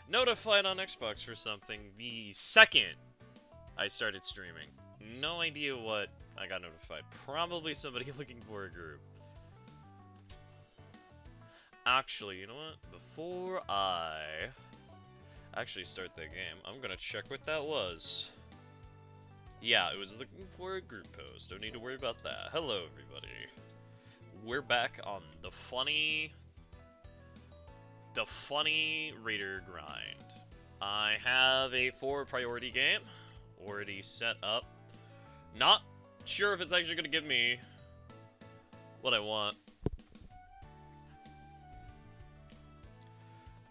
Notified on Xbox for something the second I started streaming. No idea what I got notified. Probably somebody looking for a group. Actually, you know what? Before I actually start the game, I'm gonna check what that was. Yeah, it was looking for a group post. Don't need to worry about that. Hello, everybody. We're back on the funny Raider grind. I have a 4 priority game already set up. Not sure if it's actually gonna give me what I want.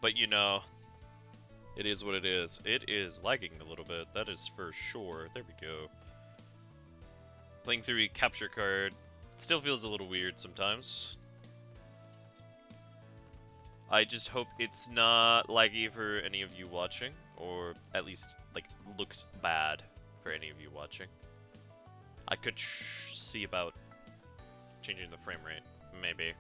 But you know, it is what it is. It is lagging a little bit, that is for sure. There we go. Playing through a capture card still feels a little weird sometimes. I just hope it's not laggy for any of you watching, or at least, like, looks bad for any of you watching. I could see about changing the frame rate, maybe.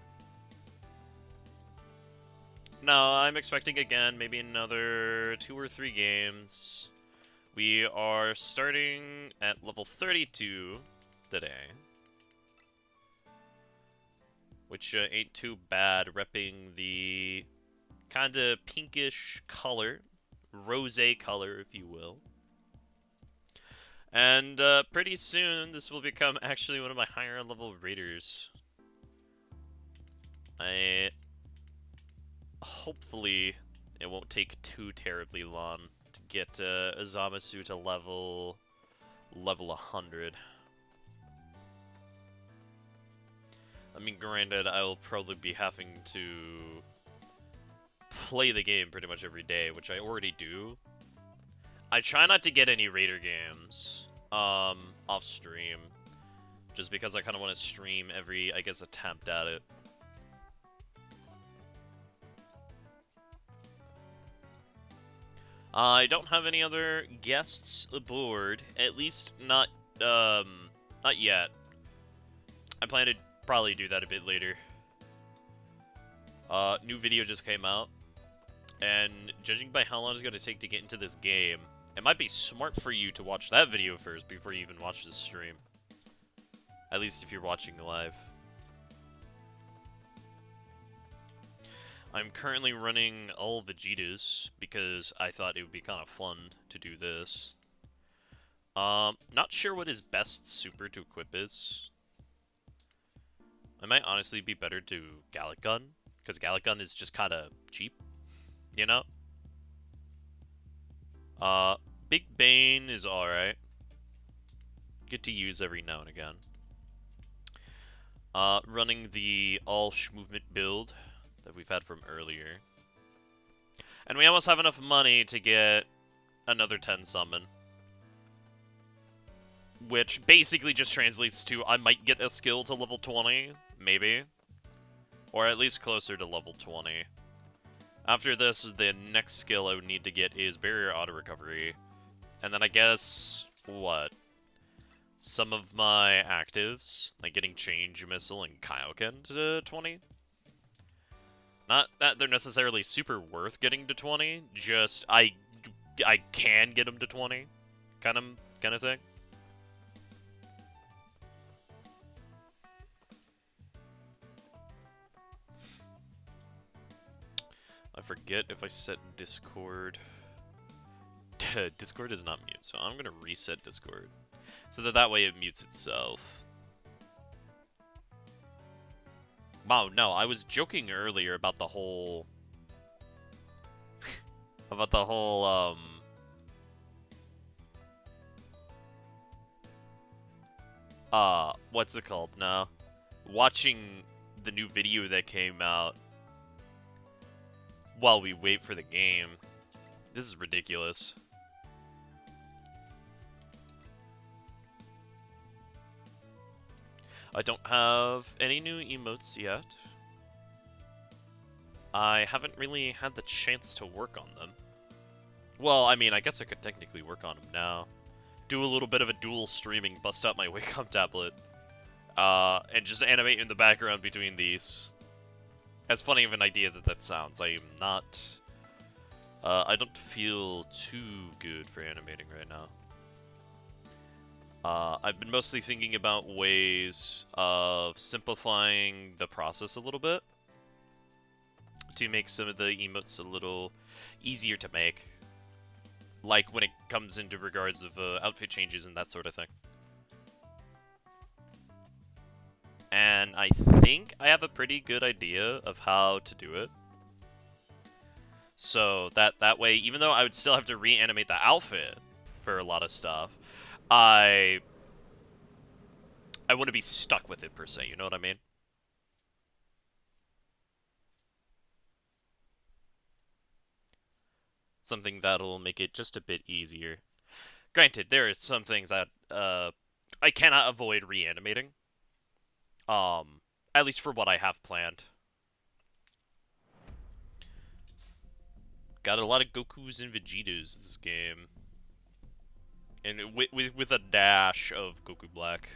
No, I'm expecting again, maybe another 2 or 3 games. We are starting at level 32 today. Which ain't too bad, repping the kinda pinkish color, rosé color, if you will. And pretty soon, this will become actually one of my higher level raiders. Hopefully, it won't take too terribly long to get Zamasu to level 100. I mean, granted, I'll probably be having to play the game pretty much every day, which I already do. I try not to get any Raider games off stream, just because I kind of want to stream every, I guess, attempt at it. I don't have any other guests aboard, at least not yet. I plan to probably do that a bit later. New video just came out, and judging by how long it's going to take to get into this game, it might be smart for you to watch that video first before you even watch this stream. At least if you're watching live. I'm currently running all Vegetas because I thought it would be kind of fun to do this. Not sure what his best super to equip is. I might honestly be better to Gallic Gun, because Gallic Gun is just kind of cheap, you know? Big Bane is alright. Good to use every now and again. Running the all-sh movement build that we've had from earlier. And we almost have enough money to get another 10 summon. Which basically just translates to I might get a skill to level 20, maybe. Or at least closer to level 20. After this, the next skill I would need to get is Barrier Auto Recovery. And then I guess, what? Some of my actives, like getting Change Missile and Kaioken to 20. Not that they're necessarily super worth getting to 20, just I can get them to 20, kind of thing. I forget if I set Discord. Discord is not mute, so I'm gonna reset Discord so that way it mutes itself. Wow, no, I was joking earlier about the whole... what's it called? No. Watching the new video that came out while we wait for the game. This is ridiculous. I don't have any new emotes yet. I haven't really had the chance to work on them. Well, I mean, I guess I could technically work on them now. Do a little bit of a dual streaming, bust out my Wacom tablet, and just animate in the background between these. As funny of an idea that sounds, I am not I don't feel too good for animating right now. I've been mostly thinking about ways of simplifying the process a little bit to make some of the emotes a little easier to make. Like when it comes into regards of outfit changes and that sort of thing. And I think I have a pretty good idea of how to do it. So that way, even though I would still have to reanimate the outfit for a lot of stuff, I wouldn't be stuck with it per se, you know what I mean? Something that'll make it just a bit easier. Granted, there are some things that I cannot avoid reanimating. At least for what I have planned. Got a lot of Gokus and Vegetas this game. And with a dash of Goku Black.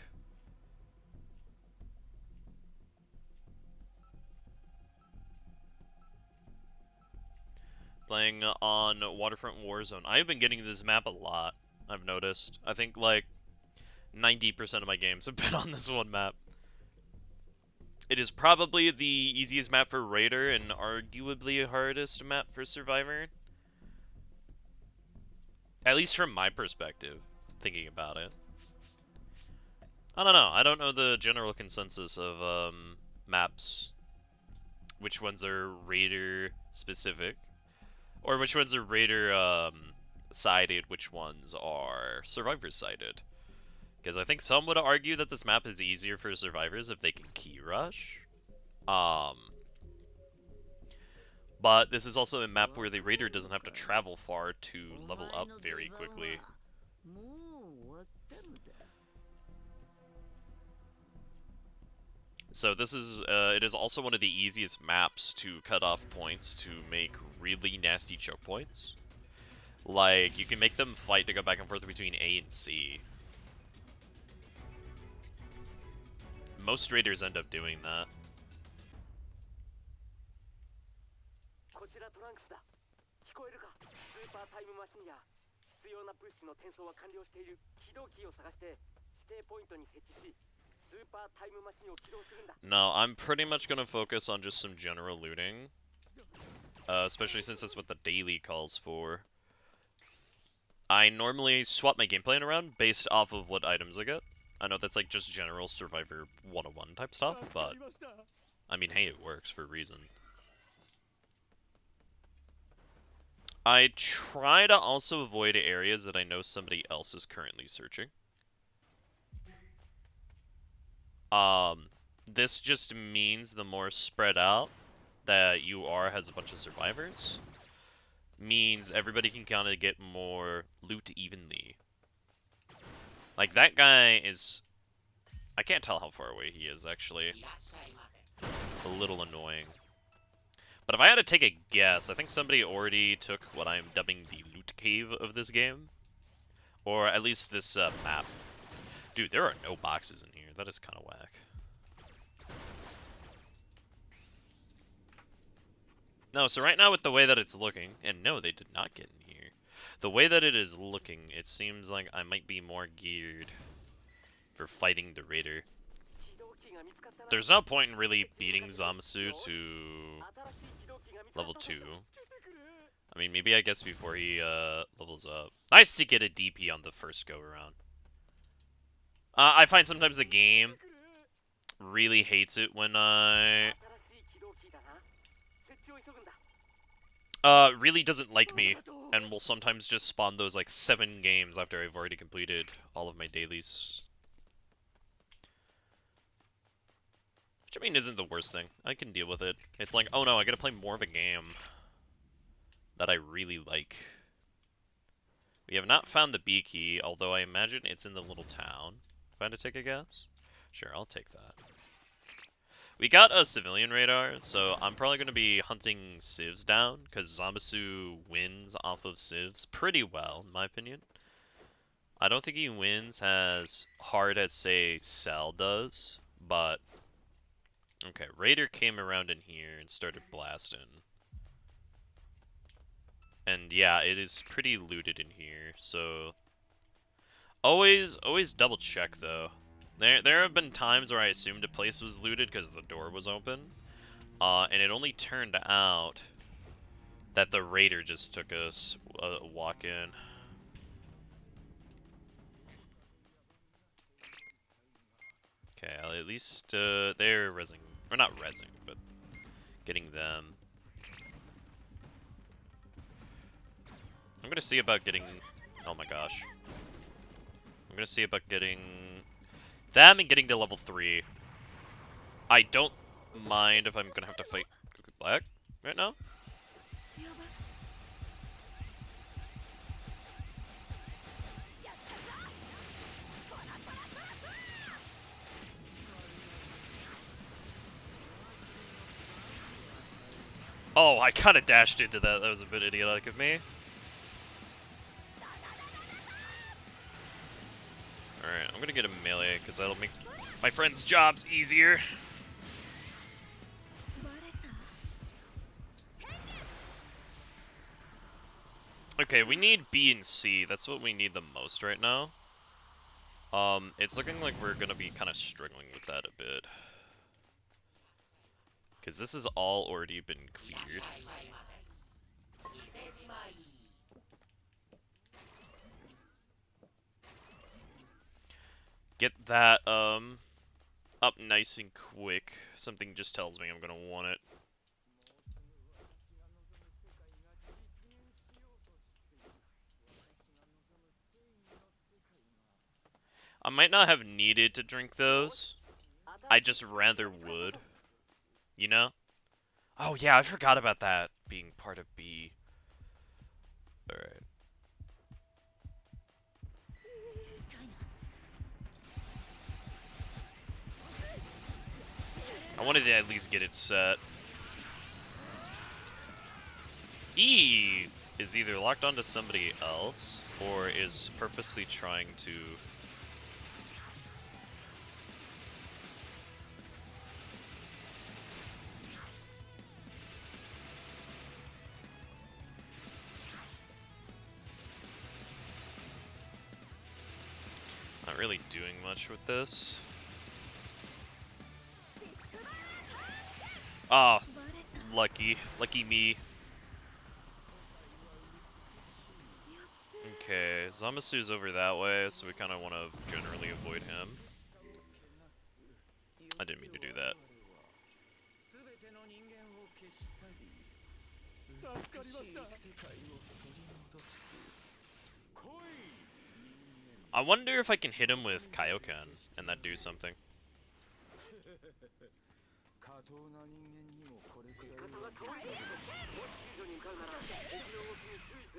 Playing on Waterfront Warzone. I've been getting this map a lot, I've noticed. I think like 90% of my games have been on this one map. It is probably the easiest map for Raider and arguably hardest map for Survivor. At least from my perspective, thinking about it. I don't know. I don't know the general consensus of maps. Which ones are Raider specific. Or which ones are Raider sided, which ones are Survivor sided. Because I think some would argue that this map is easier for survivors if they can key rush. But this is also a map where the Raider doesn't have to travel far to level up very quickly. So this is, it is also one of the easiest maps to cut off points to make really nasty choke points. Like, you can make them fight to go back and forth between A and C. Most raiders end up doing that. No, I'm pretty much gonna focus on just some general looting. Especially since that's what the daily calls for. I normally swap my game plan around based off of what items I get. I know that's like just general Survivor 101 type stuff, but I mean, hey, it works for a reason. I try to also avoid areas that I know somebody else is currently searching. This just means the more spread out that you are has a bunch of survivors, means everybody can kind of get more loot evenly. Like, that guy is... I can't tell how far away he is, actually. A little annoying. But if I had to take a guess, I think somebody already took what I'm dubbing the loot cave of this game. Or at least this map. Dude, there are no boxes in here. That is kind of whack. No, so right now with the way that it's looking, and no, they did not get in here. The way that it is looking, it seems like I might be more geared for fighting the Raider. There's no point in really beating Zamasu to level 2. I mean, maybe I guess before he levels up. Nice to get a DP on the first go-around. I find sometimes the game really hates it when I... really doesn't like me, and will sometimes just spawn those, like, 7 games after I've already completed all of my dailies. Which, I mean, isn't the worst thing. I can deal with it. It's like, oh no, I gotta play more of a game that I really like. We have not found the B key, although I imagine it's in the little town. If I had to take a guess? Sure, I'll take that. We got a civilian radar, so I'm probably going to be hunting civs down, because Zamasu wins off of civs pretty well, in my opinion. I don't think he wins as hard as, say, Cell does, but... Okay, Raider came around in here and started blasting. And yeah, it is pretty looted in here, so always double check though. There have been times where I assumed a place was looted because the door was open, and it only turned out that the raider just took us a walk in. Okay, at least they're rezzing, or not rezzing, but getting them. I'm gonna see about getting. Oh my gosh. I'm gonna see about getting them and getting to level 3. I don't mind if I'm gonna have to fight Goku Black right now. Oh, I kind of dashed into that. That was a bit idiotic of me. Alright, I'm gonna get a melee, because that'll make my friends' jobs easier. Okay, we need B and C. That's what we need the most right now. It's looking like we're gonna be kind of struggling with that a bit. Because this has all already been cleared. Get that, up nice and quick. Something just tells me I'm gonna want it. I might not have needed to drink those. I just rather would. You know? Oh yeah, I forgot about that being part of B. Alright. I wanted to at least get it set. E is either locked onto somebody else, or is purposely trying to... Not really doing much with this. Ah, lucky. Lucky me. Okay, Zamasu's over that way, so we kind of want to generally avoid him. I didn't mean to do that. I wonder if I can hit him with Kaioken and that do something.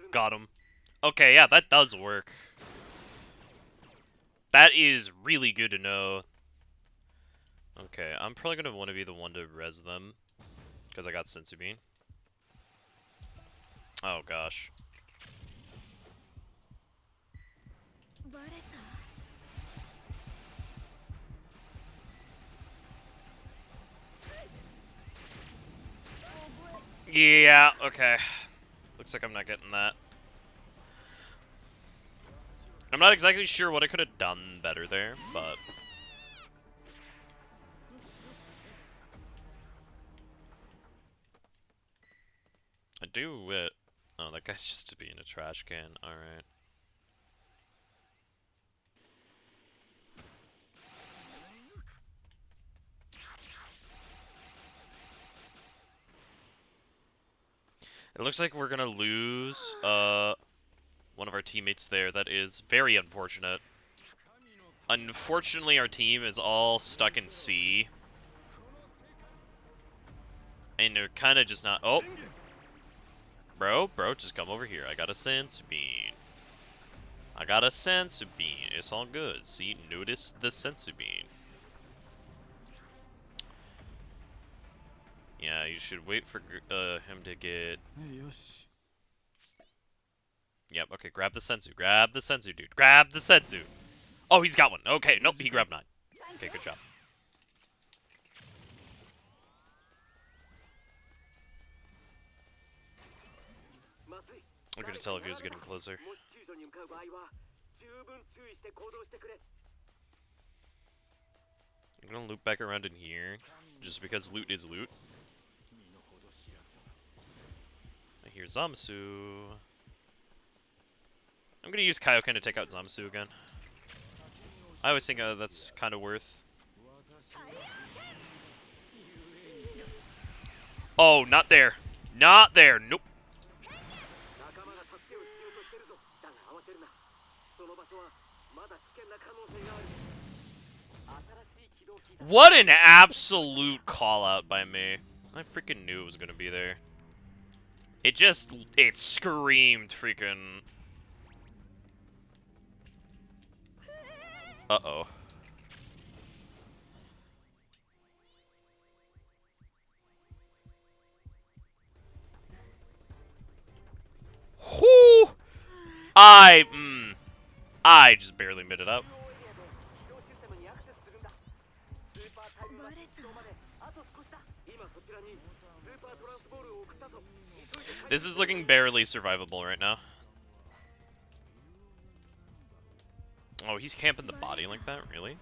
Got him. Okay, yeah, that does work. That is really good to know. Okay, I'm probably going to want to be the one to res them, because I got Senzu Bean. Oh gosh. Yeah, okay. Looks like I'm not getting that. I'm not exactly sure what I could have done better there, but... I do it. Oh, that guy's just being a trash can. Alright. It looks like we're gonna lose, one of our teammates there. That is very unfortunate. Unfortunately, our team is all stuck in C. And they're kind of just not... Oh! Bro, just come over here. I got a Senzu Bean. I got a Senzu Bean. It's all good. See, notice the Senzu Bean. Yeah, you should wait for him to get... Yep, okay, grab the Senzu. Grab the Senzu, dude. Grab the Senzu! Oh, he's got one. Okay, nope, he grabbed 9. Okay, good job. I couldn't tell if he was getting closer. I'm gonna loop back around in here, just because loot is loot. I hear Zamasu. I'm gonna use Kaioken to take out Zamasu again. I always think that's kind of worth. Oh, not there. Not there. Nope. What an absolute call out by me. I freaking knew it was gonna be there. It screamed freaking. Uh-oh. Whoo! I just barely made it up. This is looking barely survivable right now. Oh, he's camping the body like that? Really?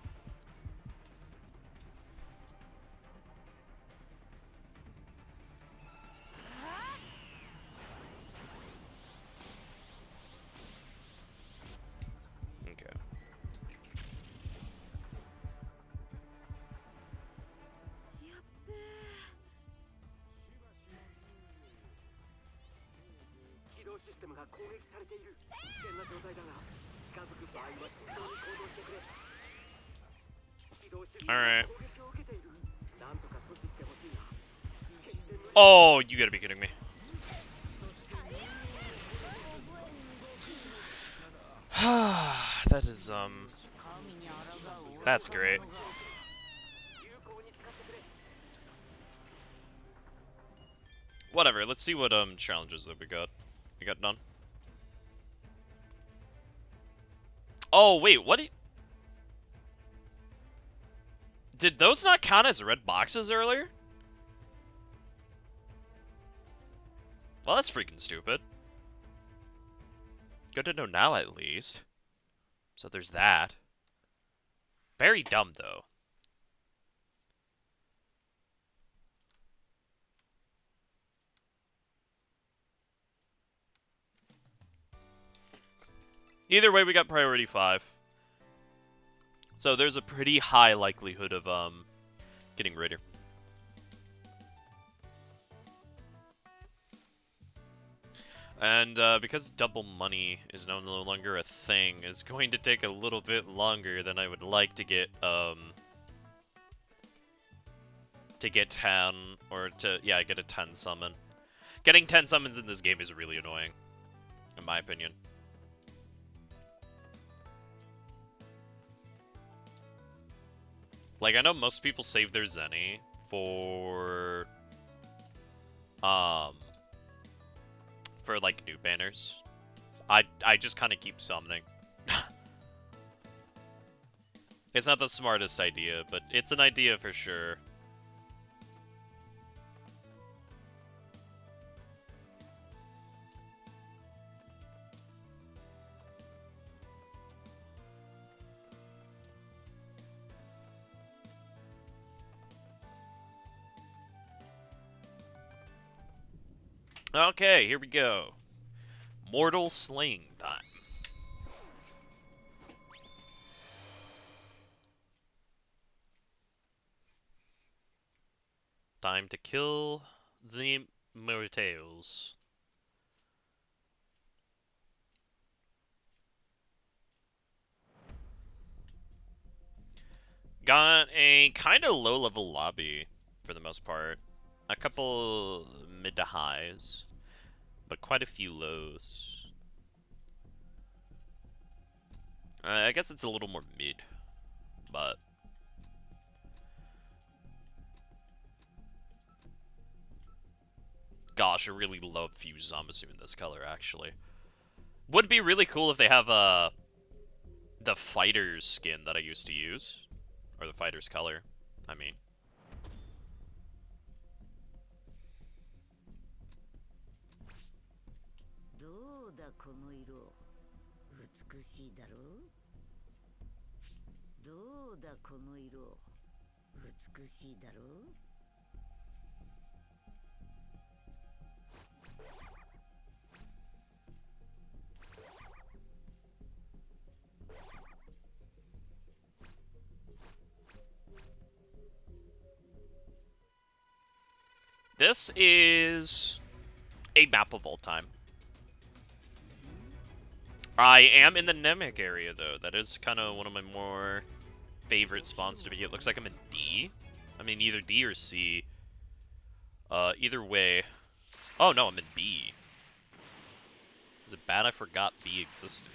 Okay. Alright. Oh, you gotta be kidding me. That is, that's great. Whatever, let's see what, challenges that we got done. Oh, wait, what? Did those not count as red boxes earlier? Well, that's freaking stupid. Good to know now, at least. So there's that. Very dumb, though. Either way, we got priority 5. So there's a pretty high likelihood of, getting Raider. And, because double money is no longer a thing, it's going to take a little bit longer than I would like to get 10, or get a 10 summon. Getting 10 summons in this game is really annoying, in my opinion. Like, I know most people save their Zenny for like, new banners. I just kind of keep summoning. It's not the smartest idea, but it's an idea for sure. Okay, here we go. Mortal slaying time. Time to kill the Mortals. Got a kind of low-level lobby, for the most part. A couple mid to highs, but quite a few lows. I guess it's a little more mid, but... Gosh, I really love Fuse Zamasu in this color, actually. Would be really cool if they have, the fighter's skin that I used to use. Or the fighter's color, I mean. This is a map of all time. I am in the Namek area, though. That is kind of one of my more favorite spawns to be. It looks like I'm in D. I mean, either D or C. Either way. Oh, no, I'm in B. Is it bad I forgot B existed?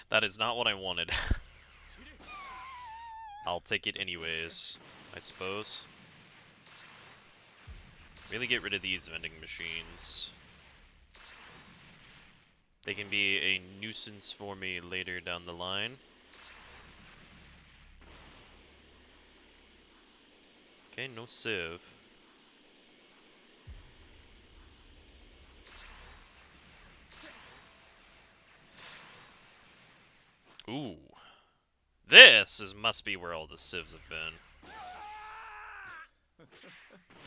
That is not what I wanted. I'll take it anyways, I suppose. Really get rid of these vending machines. They can be a nuisance for me later down the line. Okay, no sieve. Ooh. Must be where all the civs have been.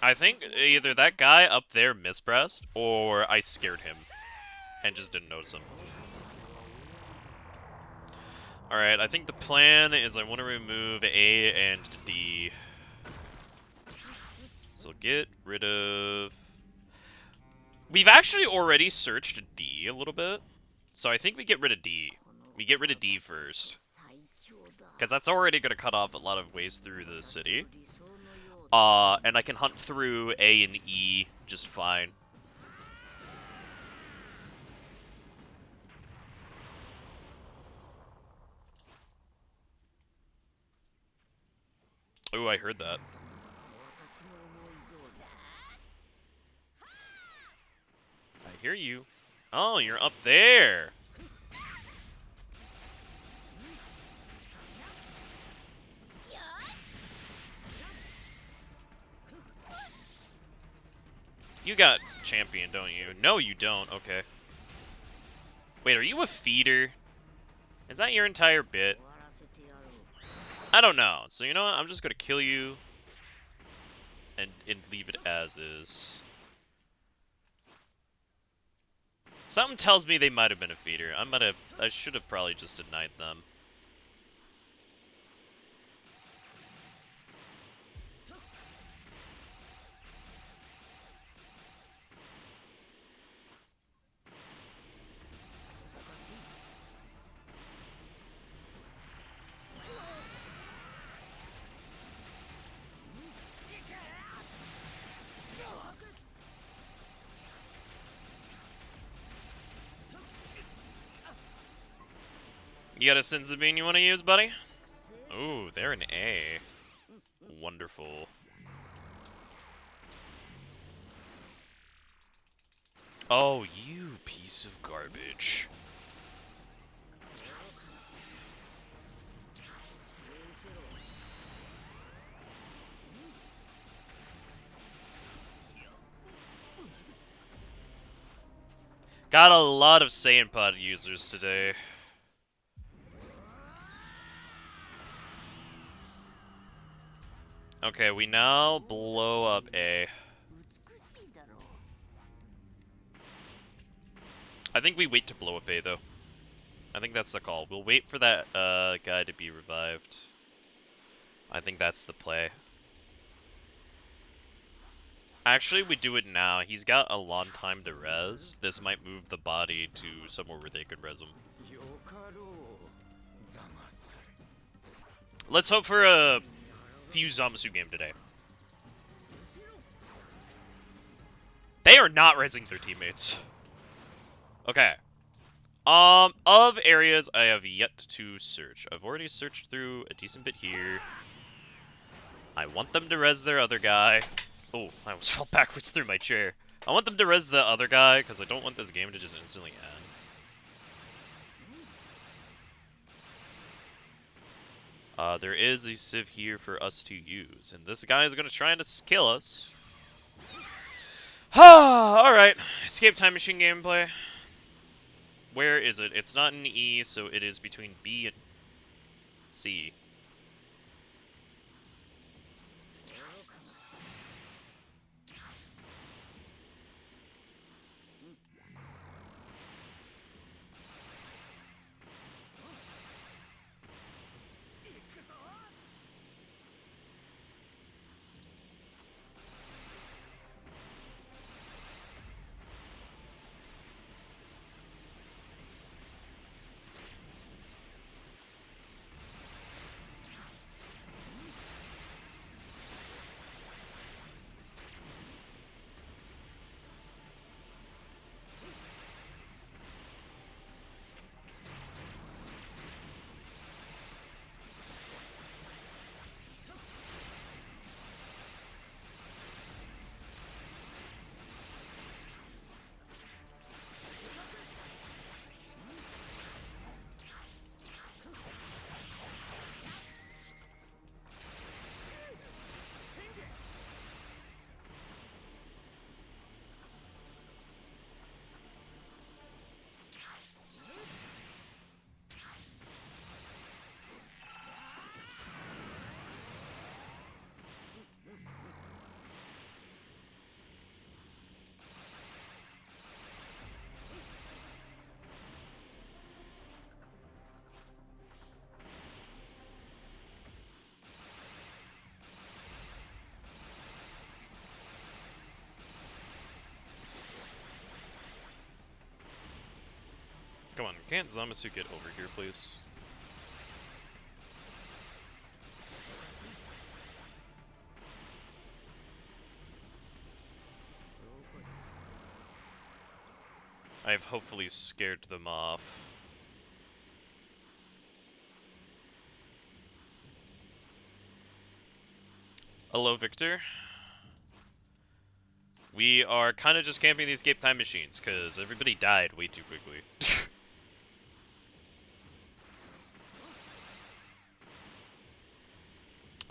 I think either that guy up there mispressed, or I scared him and just didn't notice him. Alright, I think the plan is I want to remove A and D. So get rid of... We've actually already searched D a little bit, so I think we get rid of D. We get rid of D first. Because that's already going to cut off a lot of ways through the city. And I can hunt through A and E just fine. Ooh, I heard that. I hear you. Oh, you're up there. You got champion, don't you? No, you don't. Okay. Wait, are you a feeder? Is that your entire bit? I don't know. So you know what? I'm just gonna kill you and leave it as is. Something tells me they might have been a feeder. I should have probably just denied them. You got a sense of being you want to use, buddy? Ooh, they're an A. Wonderful. Oh, you piece of garbage. Got a lot of Saiyan Pod users today. Okay, we now blow up A. I think we wait to blow up A, though. I think that's the call. We'll wait for that guy to be revived. I think that's the play. Actually, we do it now. He's got a long time to res. This might move the body to somewhere where they could res him. Let's hope for a Fuse Zamasu game today. They are not resing their teammates. Okay. Of areas I have yet to search. I've already searched through a decent bit here. I want them to res their other guy. Oh, I almost fell backwards through my chair. I want them to res the other guy, because I don't want this game to just instantly end. There is a civ here for us to use, and this guy is going to try and kill us. Alright. Escape Time Machine gameplay. Where is it? It's not in E, so it is between B and C. Come on, can't Zamasu get over here, please? I've hopefully scared them off. Hello, Victor. We are kind of just camping these escape time machines, because everybody died way too quickly.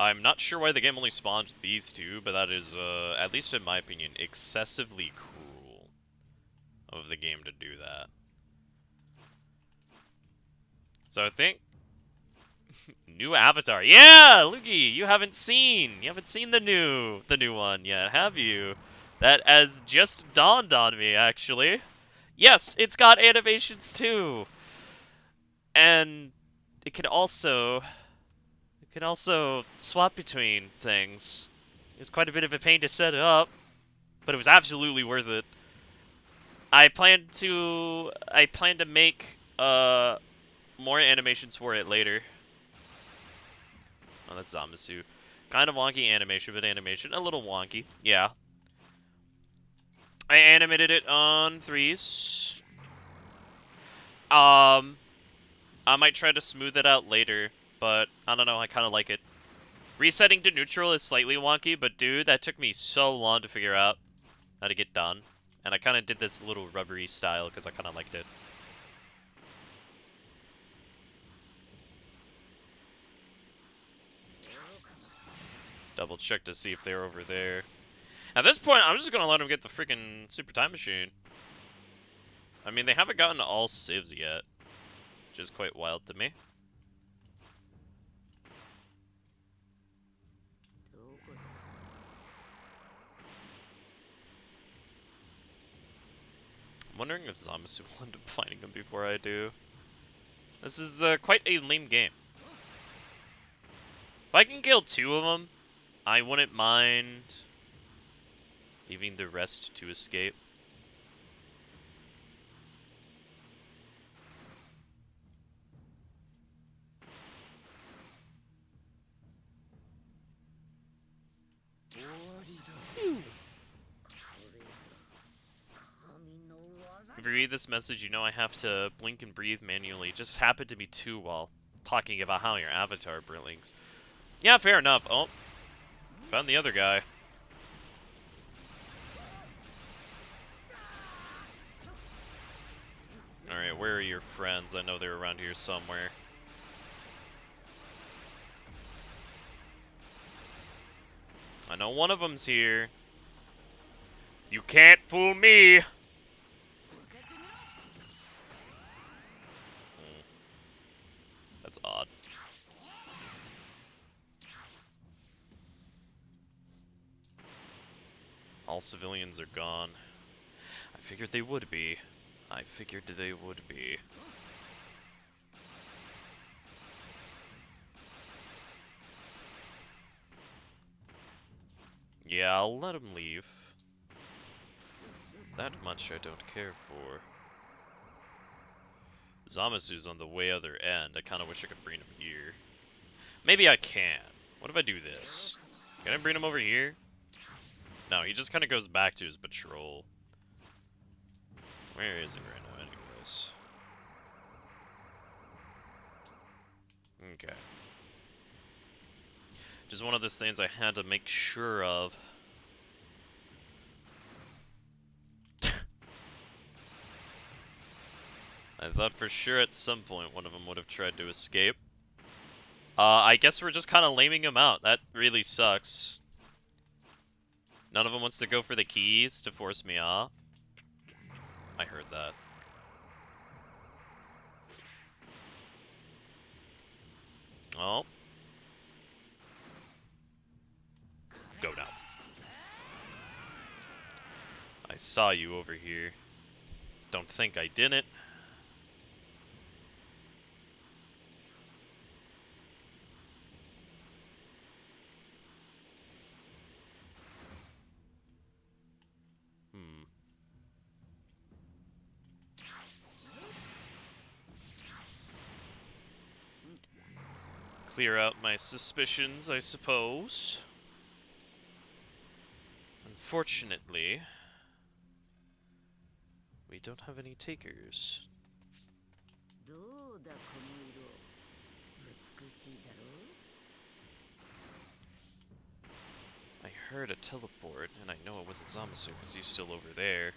I'm not sure why the game only spawned these two, but that is, at least in my opinion, excessively cruel of the game to do that. So I think... New avatar. Yeah, Luigi, you haven't seen the new one yet, have you? That has just dawned on me, actually. Yes, it's got animations too. And it can also swap between things. It was quite a bit of a pain to set it up, but it was absolutely worth it. I plan to make more animations for it later. Oh, that's Zamasu. Kind of wonky animation, but animation a little wonky. Yeah. I animated it on 3s. I might try to smooth it out later, but I don't know, I kind of like it. Resetting to neutral is slightly wonky, but dude, that took me so long to figure out how to get done. And I kind of did this little rubbery style because I kind of liked it. Double check to see if they're over there. At this point, I'm just going to let them get the freaking Super Time Machine. I mean, they haven't gotten all civs yet, which is quite wild to me. I'm wondering if Zamasu will end up finding him before I do. This is quite a lame game. If I can kill 2 of them, I wouldn't mind leaving the rest to escape. If read this message, you know I have to blink and breathe manually. It just happened to me too while talking about how your avatar blinks. Yeah, fair enough. Oh, found the other guy. Alright, where are your friends? I know they're around here somewhere. I know one of them's here. You can't fool me! That's odd. All civilians are gone. I figured they would be. I figured they would be. Yeah, I'll let him leave. That much I don't care for. Zamasu's on the way other end. I kind of wish I could bring him here. Maybe I can. What if I do this? Can I bring him over here? No, he just kind of goes back to his patrol. Where is he right now, anyways? Okay. Just one of those things I had to make sure of. I thought for sure at some point one of them would have tried to escape. I guess we're just kind of laming him out. That really sucks. None of them wants to go for the keys to force me off. I heard that. Oh. Go now. I saw you over here. Don't think I didn't. Clear out my suspicions, I suppose. Unfortunately, we don't have any takers. I heard a teleport, and I know it wasn't Zamasu because he's still over there.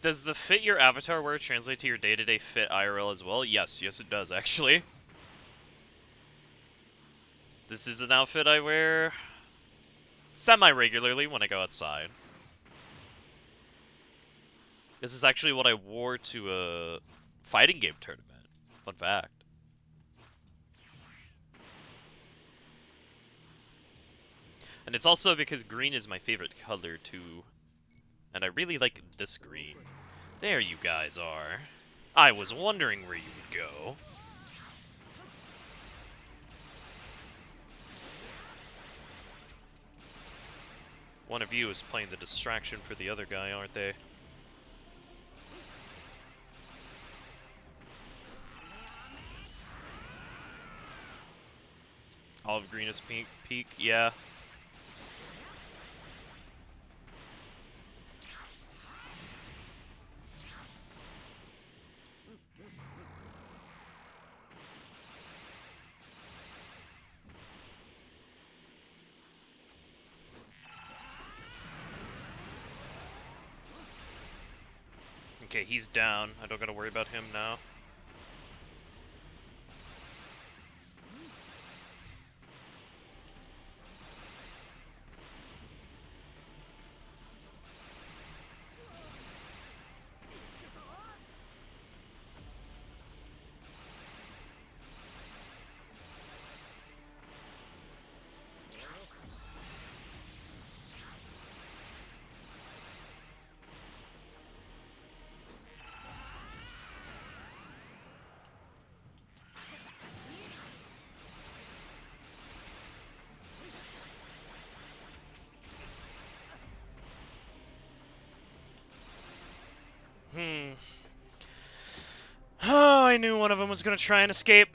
Does the fit your avatar wear translate to your day-to-day fit IRL as well? Yes, yes it does, actually. This is an outfit I wear semi-regularly when I go outside. This is actually what I wore to a fighting game tournament. Fun fact. And it's also because green is my favorite color, too. And I really like this green. There you guys are. I was wondering where you would go. One of you is playing the distraction for the other guy, aren't they? Olive green is peak, yeah. Okay, he's down. I don't gotta worry about him now. one of them was gonna try and escape.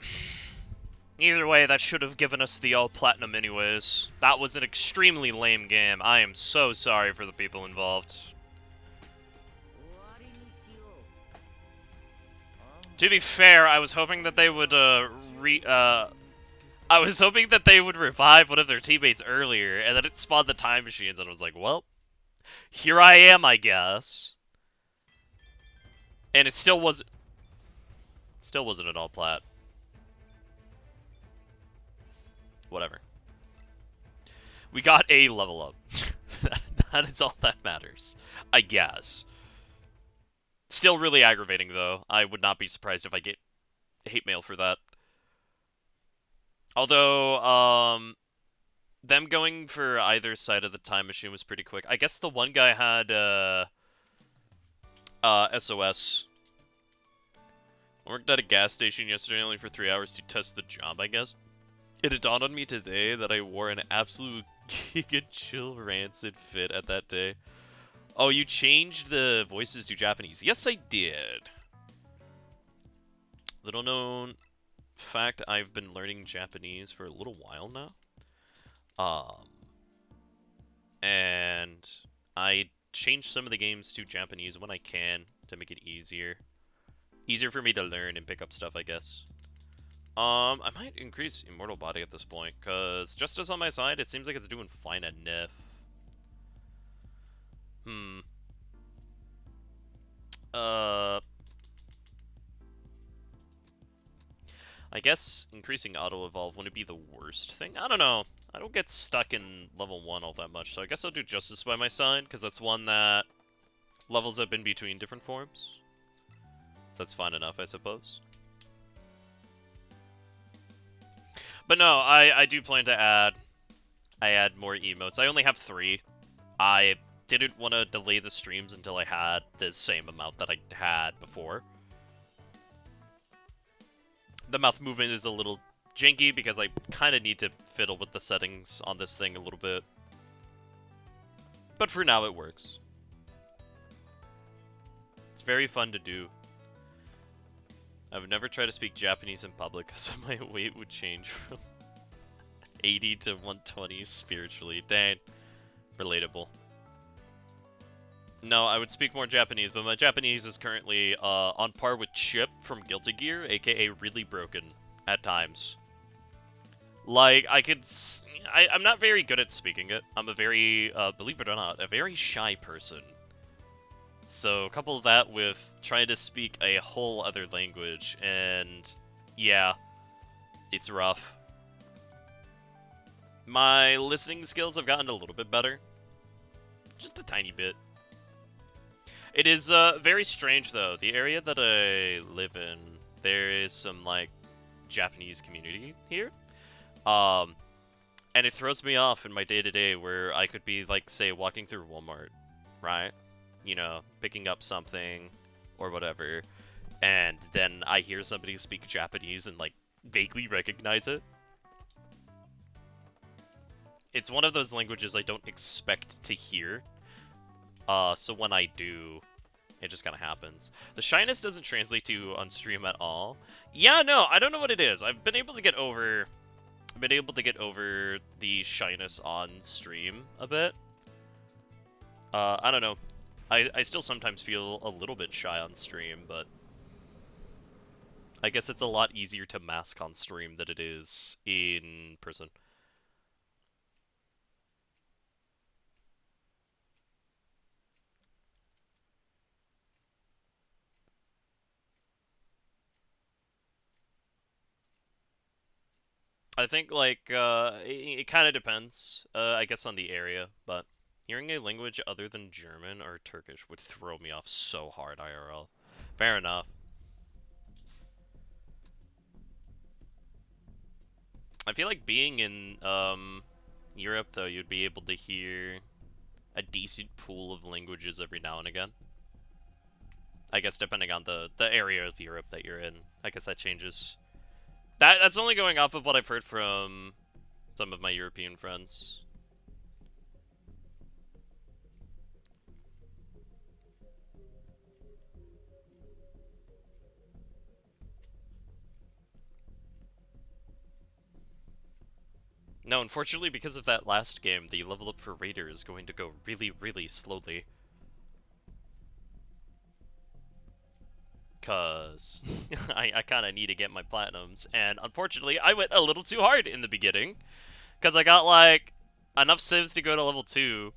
Either way, that should have given us the all platinum anyways. That was an extremely lame game. I am so sorry for the people involved. To be fair, I was hoping that they would, I was hoping that they would revive one of their teammates earlier, and then it spawned the time machines, and I was like, well, here I am, I guess. And it still wasn't an all plat. Whatever. We got a level up. That is all that matters, I guess. Still really aggravating, though. I would not be surprised if I get hate mail for that. Although, them going for either side of the time machine was pretty quick. I guess the one guy had, SOS. I worked at a gas station yesterday only for 3 hours to test the job, I guess. It dawned on me today that I wore an absolute giga chill rancid fit at that day. Oh, you changed the voices to Japanese. Yes, I did. Little known fact, I've been learning Japanese for a little while now. And I change some of the games to Japanese when I can to make it easier. Easier for me to learn and pick up stuff, I guess. I might increase Immortal Body at this point, because just as on my side, it seems like it's doing fine at NIF. I guess increasing Auto Evolve wouldn't be the worst thing. I don't know. I don't get stuck in level 1 all that much, so I guess I'll do Justice by my side, because that's one that levels up in between different forms. So that's fine enough, I suppose. But no, I do plan to add more emotes. I only have 3. I didn't want to delay the streams until I had the same amount that I had before. The mouth movement is a little janky because I kind of need to fiddle with the settings on this thing a little bit. But for now, it works. It's very fun to do. I would never try to speak Japanese in public because my weight would change from 80 to 120 spiritually. Dang. Relatable. No, I would speak more Japanese, but my Japanese is currently on par with Chip from Guilty Gear, aka really broken at times. Like, I'm not very good at speaking it. I'm a very, believe it or not, a very shy person. So, couple that with trying to speak a whole other language, and yeah, it's rough. My listening skills have gotten a little bit better. Just a tiny bit. It is very strange, though. The area that I live in, there is some, like, Japanese community here. And it throws me off in my day-to-day where I could be, like, say, walking through Walmart, right? You know, picking up something or whatever, and then I hear somebody speak Japanese and, like, vaguely recognize it. It's one of those languages I don't expect to hear. So when I do, it just kind of happens. The shyness doesn't translate to on stream at all. Yeah, no, I don't know what it is. I've been able to get over the shyness on stream a bit. I don't know. I still sometimes feel a little bit shy on stream, but I guess it's a lot easier to mask on stream than it is in person. I think, like, it kind of depends, I guess, on the area, but hearing a language other than German or Turkish would throw me off so hard, IRL. Fair enough. I feel like being in, Europe, though, you'd be able to hear a decent pool of languages every now and again. I guess depending on the area of Europe that you're in. I guess that changes. That's only going off of what I've heard from some of my European friends. No, unfortunately, because of that last game, the level up for Raider is going to go really, really slowly. Cause I kind of need to get my platinums, and unfortunately, I went a little too hard in the beginning. Cause I got like enough civs to go to level 2.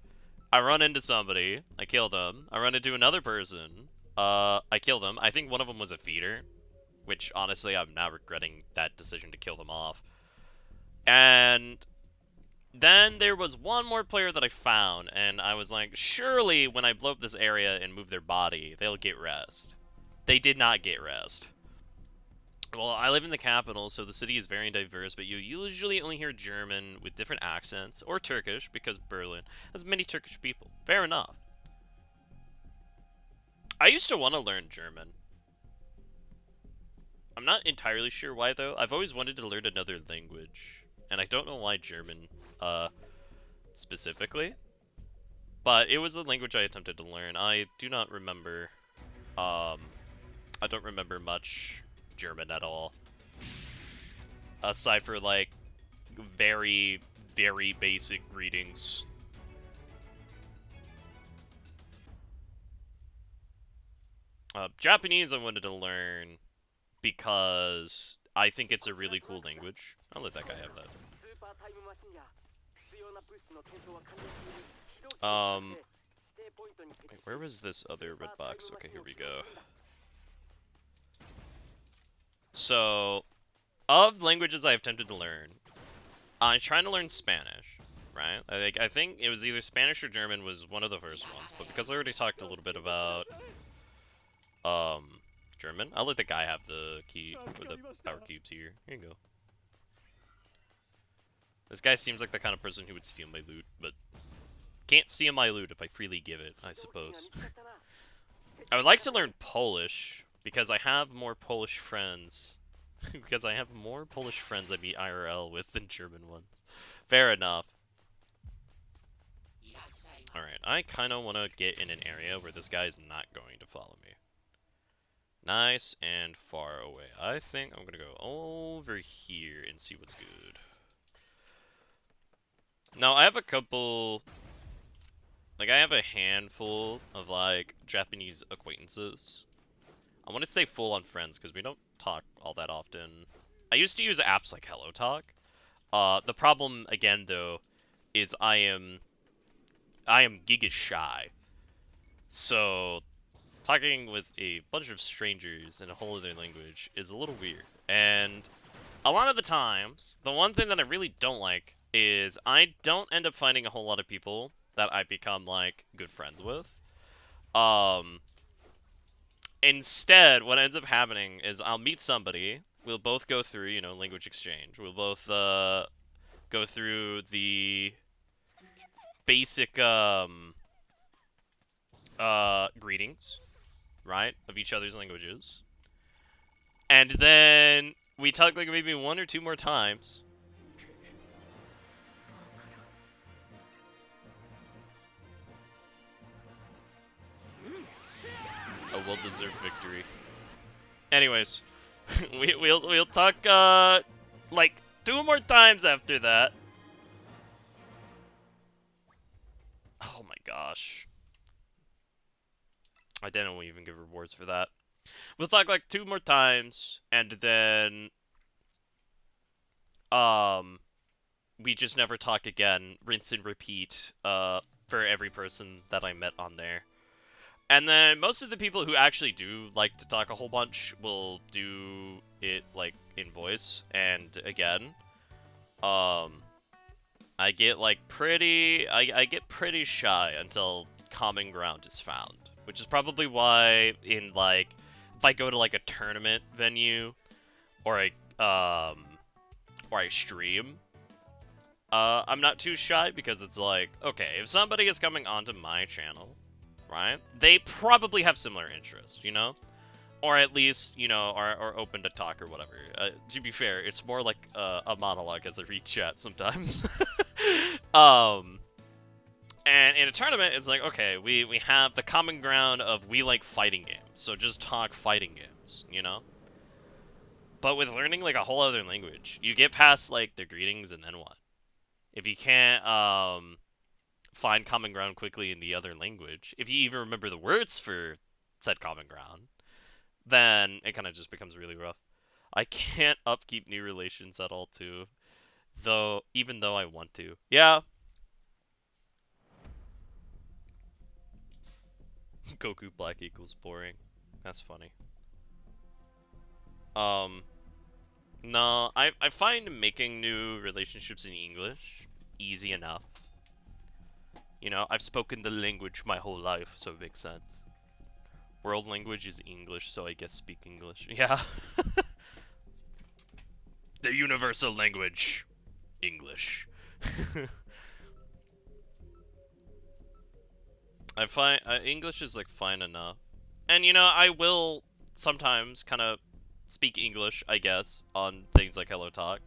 I run into somebody, I kill them. I run into another person, I kill them. I think one of them was a feeder, which honestly I'm now regretting that decision to kill them off. And then there was one more player that I found, and I was like, surely when I blow up this area and move their body, they'll get rest. They did not get rest. Well, I live in the capital, so the city is very diverse, but you usually only hear German with different accents, or Turkish, because Berlin has many Turkish people. Fair enough. I used to want to learn German. I'm not entirely sure why, though. I've always wanted to learn another language, and I don't know why German, specifically. But it was a language I attempted to learn. I do not remember, I don't remember much German at all. Aside for, like, very, very basic greetings. Japanese I wanted to learn because I think it's a really cool language. I'll let that guy have that. Wait, where was this other red box? Okay, here we go. So, of languages I've attempted to learn, I'm trying to learn Spanish, right? I think it was either Spanish or German was one of the first ones, but because I already talked a little bit about, German, I'll let the guy have the key, or the power cubes here. Here you go. This guy seems like the kind of person who would steal my loot, but can't steal my loot if I freely give it, I suppose. I would like to learn Polish, because I have more Polish friends. Because I have more Polish friends I meet IRL with than German ones. Fair enough. Alright, I kind of want to get in an area where this guy is not going to follow me. Nice and far away. I think I'm going to go over here and see what's good. Now, I have a couple... Like, I have a handful of, like, Japanese acquaintances. I want to say full-on friends, because we don't talk all that often. I used to use apps like HelloTalk. The problem, again, though, is I am giga shy. So, talking with a bunch of strangers in a whole other language is a little weird. And a lot of the times, the one thing that I really don't like is I don't end up finding a whole lot of people that I become, like, good friends with. Instead, what ends up happening is I'll meet somebody, we'll both go through, you know, language exchange. We'll both, go through the basic, greetings, right, of each other's languages. And then we talk, like, maybe 1 or 2 more times. A well-deserved victory. Anyways, we'll talk like 2 more times after that. Oh my gosh. I didn't even give rewards for that. We'll talk like 2 more times, and then we just never talk again. Rinse and repeat for every person that I met on there. And then most of the people who actually do like to talk a whole bunch will do it, like, in voice. And again, I get, like, I get pretty shy until common ground is found. Which is probably why in, like, if I go to, like, a tournament venue or a stream, I'm not too shy because it's like, okay, if somebody is coming onto my channel, right? They probably have similar interests, you know? Or at least, you know, are open to talk or whatever. To be fair, it's more like a monologue as I read chat sometimes. And in a tournament, it's like, okay, we have the common ground of we like fighting games, so just talk fighting games, you know? But with learning, like, a whole other language, you get past, like, the greetings and then what? if you can't find common ground quickly in the other language, if you even remember the words for said common ground, then it kind of just becomes really rough. I can't upkeep new relations at all, too. Though, even though I want to. Yeah. Goku black equals boring. That's funny. No, I find making new relationships in English easy enough. You know, I've spoken the language my whole life, so it makes sense. World language is English, so I guess speak English. Yeah. The universal language. English. I find English is like fine enough. And you know, I will sometimes kind of speak English, I guess, on things like Hello Talk,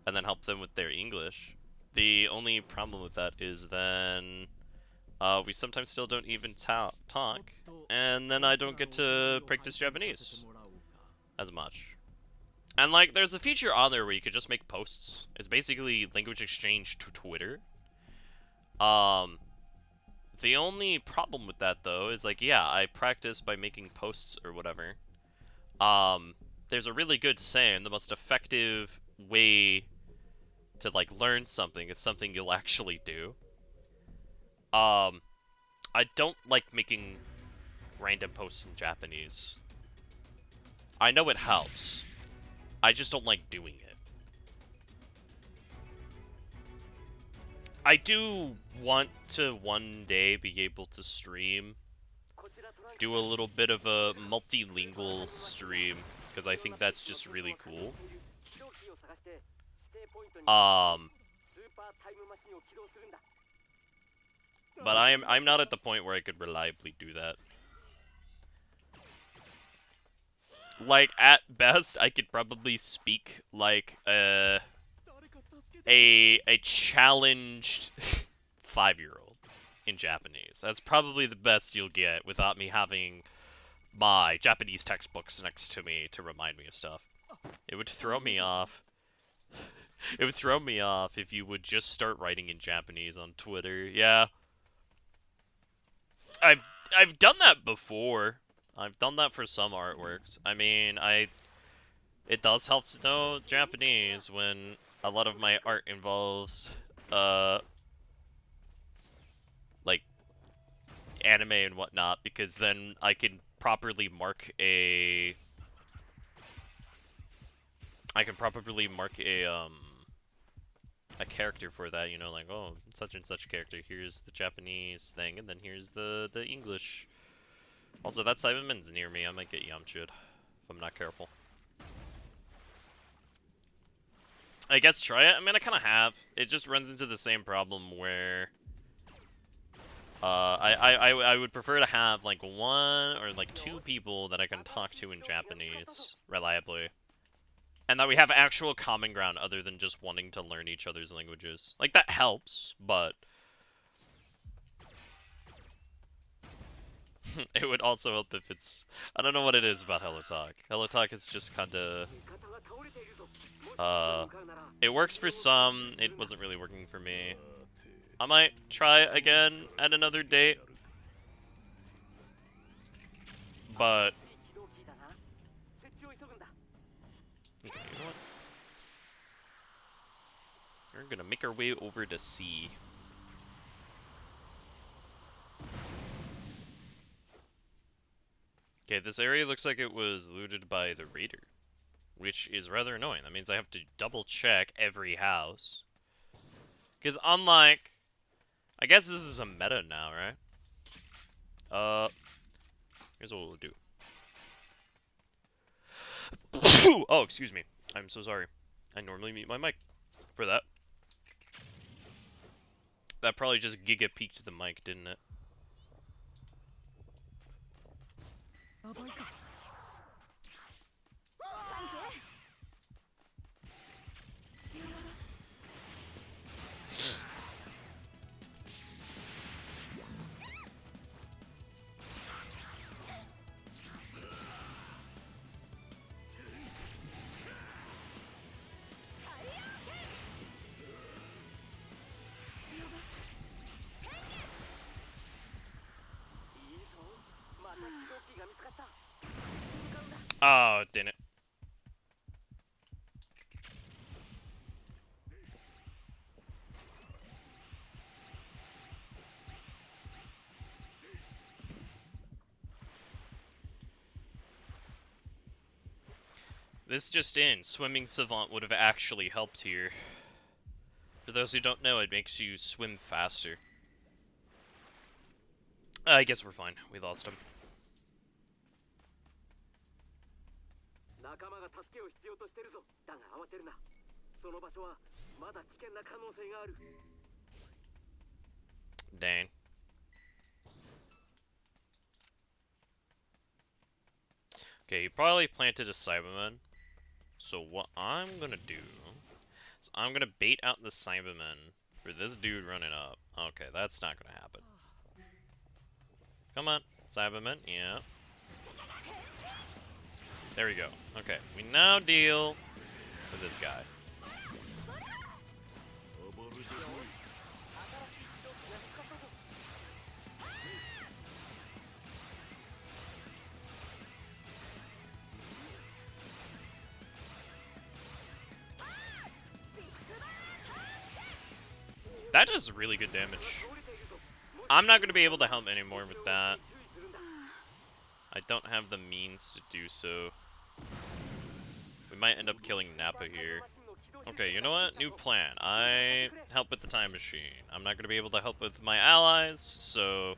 and then help them with their English. The only problem with that is then we sometimes still don't even talk, and then I don't get to practice Japanese as much. And like, there's a feature on there where you could just make posts. It's basically language exchange to Twitter. The only problem with that though is like, yeah, I practice by making posts or whatever. There's a really good saying: the most effective way to like learn something is something you'll actually do. I don't like making random posts in Japanese. I know it helps. I just don't like doing it. I do want to one day be able to stream, do a little bit of a multilingual stream, because I think that's just really cool. But I'm not at the point where I could reliably do that. Like, at best, I could probably speak like a challenged 5-year-old in Japanese. That's probably the best you'll get without me having my Japanese textbooks next to me to remind me of stuff. It would throw me off. It would throw me off if you would just start writing in Japanese on Twitter. Yeah. I've done that before. I've done that for some artworks. I mean, it does help to know Japanese when a lot of my art involves like anime and whatnot, because then I can properly mark a a character for that, you know, like, oh, such and such character, here's the Japanese thing, and then here's the English. Also, that Cyberman's near me, I might get Yamcha'd if I'm not careful. I guess try it. I mean, I kind of have. It just runs into the same problem where I would prefer to have like one or like two people that I can talk to in Japanese reliably, and that we have actual common ground other than just wanting to learn each other's languages. Like, that helps, but it would also help if it's... I don't know what it is about Hello Talk. Hello Talk is just kinda... it works for some, it wasn't really working for me. I might try again at another date. But... okay, you know what? We're gonna make our way over to C. Okay, this area looks like it was looted by the raider, which is rather annoying. That means I have to double check every house. Because unlike... I guess this is a meta now, right? Here's what we'll do. Oh, excuse me. I'm so sorry. I normally mute my mic for that. That probably just giga peaked the mic, didn't it? This just in, Swimming Savant would have actually helped here. For those who don't know, it makes you swim faster. I guess we're fine. We lost him. Dang. Okay, he probably planted a Cyberman. So what I'm gonna do is I'm gonna bait out the Cyberman for this dude running up. Okay, that's not gonna happen. Come on, Cyberman, yeah. There we go. Okay, we now deal with this guy. That does really good damage. I'm not going to be able to help anymore with that. I don't have the means to do so. We might end up killing Nappa here. Okay, you know what? New plan. I help with the time machine. I'm not going to be able to help with my allies, so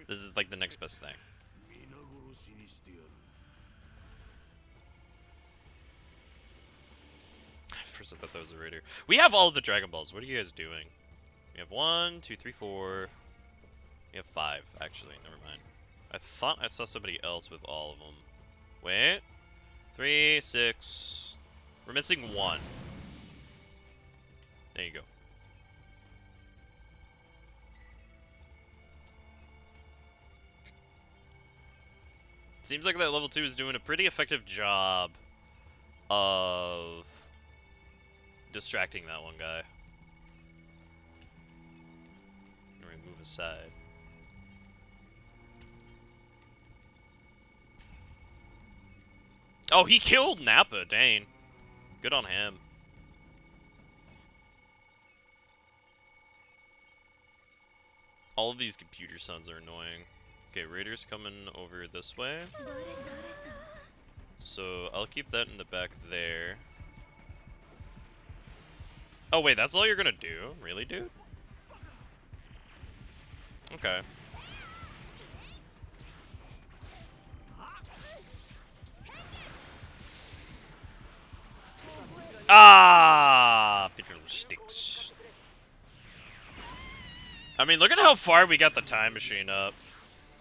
this is like the next best thing. First I thought that was a raider. We have all of the Dragon Balls. What are you guys doing? We have 1, 2, 3, 4. We have 5, actually. Never mind. I thought I saw somebody else with all of them. Wait. 3, 6. We're missing 1. There you go. Seems like that level 2 is doing a pretty effective job of distracting that one guy. Let me move aside. Oh, he killed Nappa, dang. Good on him. All of these computer sons are annoying. Okay, raiders coming over this way. So I'll keep that in the back there. Oh wait, that's all you're gonna do? Really, dude? Okay. Ah, fiddlesticks. I mean, look at how far we got the time machine up.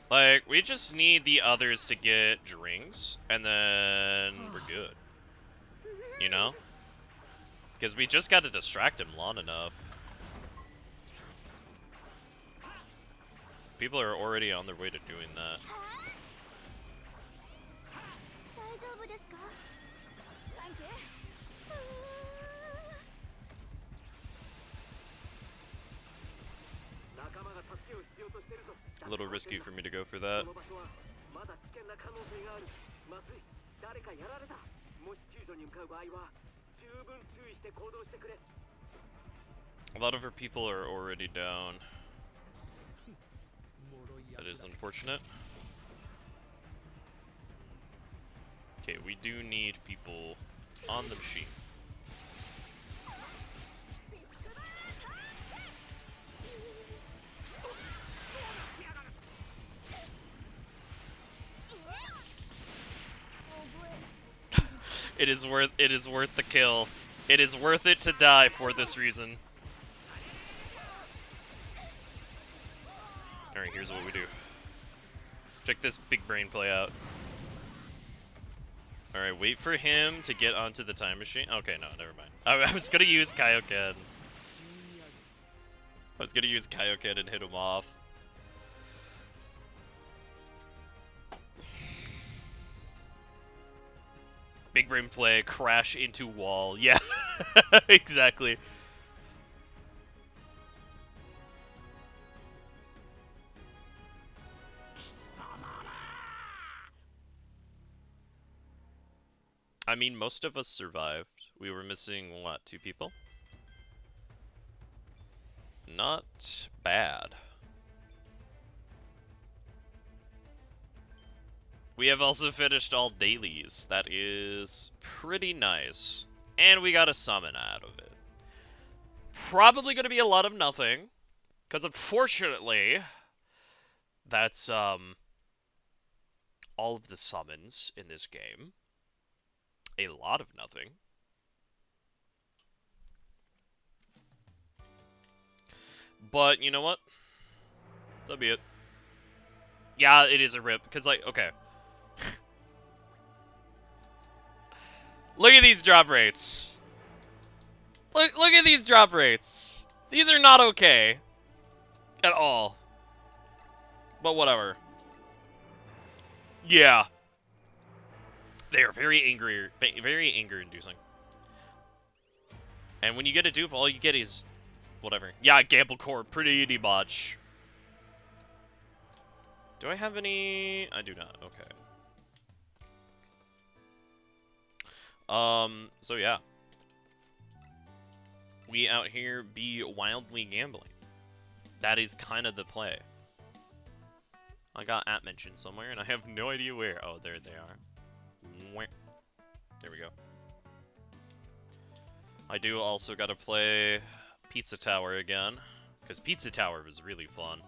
Like, we just need the others to get drinks, and then we're good. You know? Because we just got to distract him long enough. People are already on their way to doing that. A little risky for me to go for that. A lot of our people are already down. That is unfortunate. Okay, we do need people on the machine. It is worth the kill. It is worth it to die for this reason. Alright, here's what we do. Check this big brain play out. Alright, wait for him to get onto the time machine. Okay, no, never mind. I was gonna use Kaioken. I was gonna use Kaioken and hit him off. Big brain play, crash into wall. Yeah, exactly. I mean, most of us survived. We were missing, what, 2 people? Not bad. We have also finished all dailies. That is pretty nice. And we got a summon out of it. Probably going to be a lot of nothing. Because unfortunately, that's, all of the summons in this game. A lot of nothing. But, you know what? So be it. Yeah, it is a rip, because, like, okay. Look at these drop rates. Look at these drop rates. These are not okay. At all. But whatever. Yeah. They are very angry, very anger-inducing. And when you get a dupe, all you get is whatever. Yeah, Gamble Core, pretty much. Do I have any? I do not. Okay. So yeah. We out here be wildly gambling. That is kind of the play. I got at mentioned somewhere, and I have no idea where. Oh, there they are. There we go. I do also gotta play Pizza Tower again, because Pizza Tower was really fun.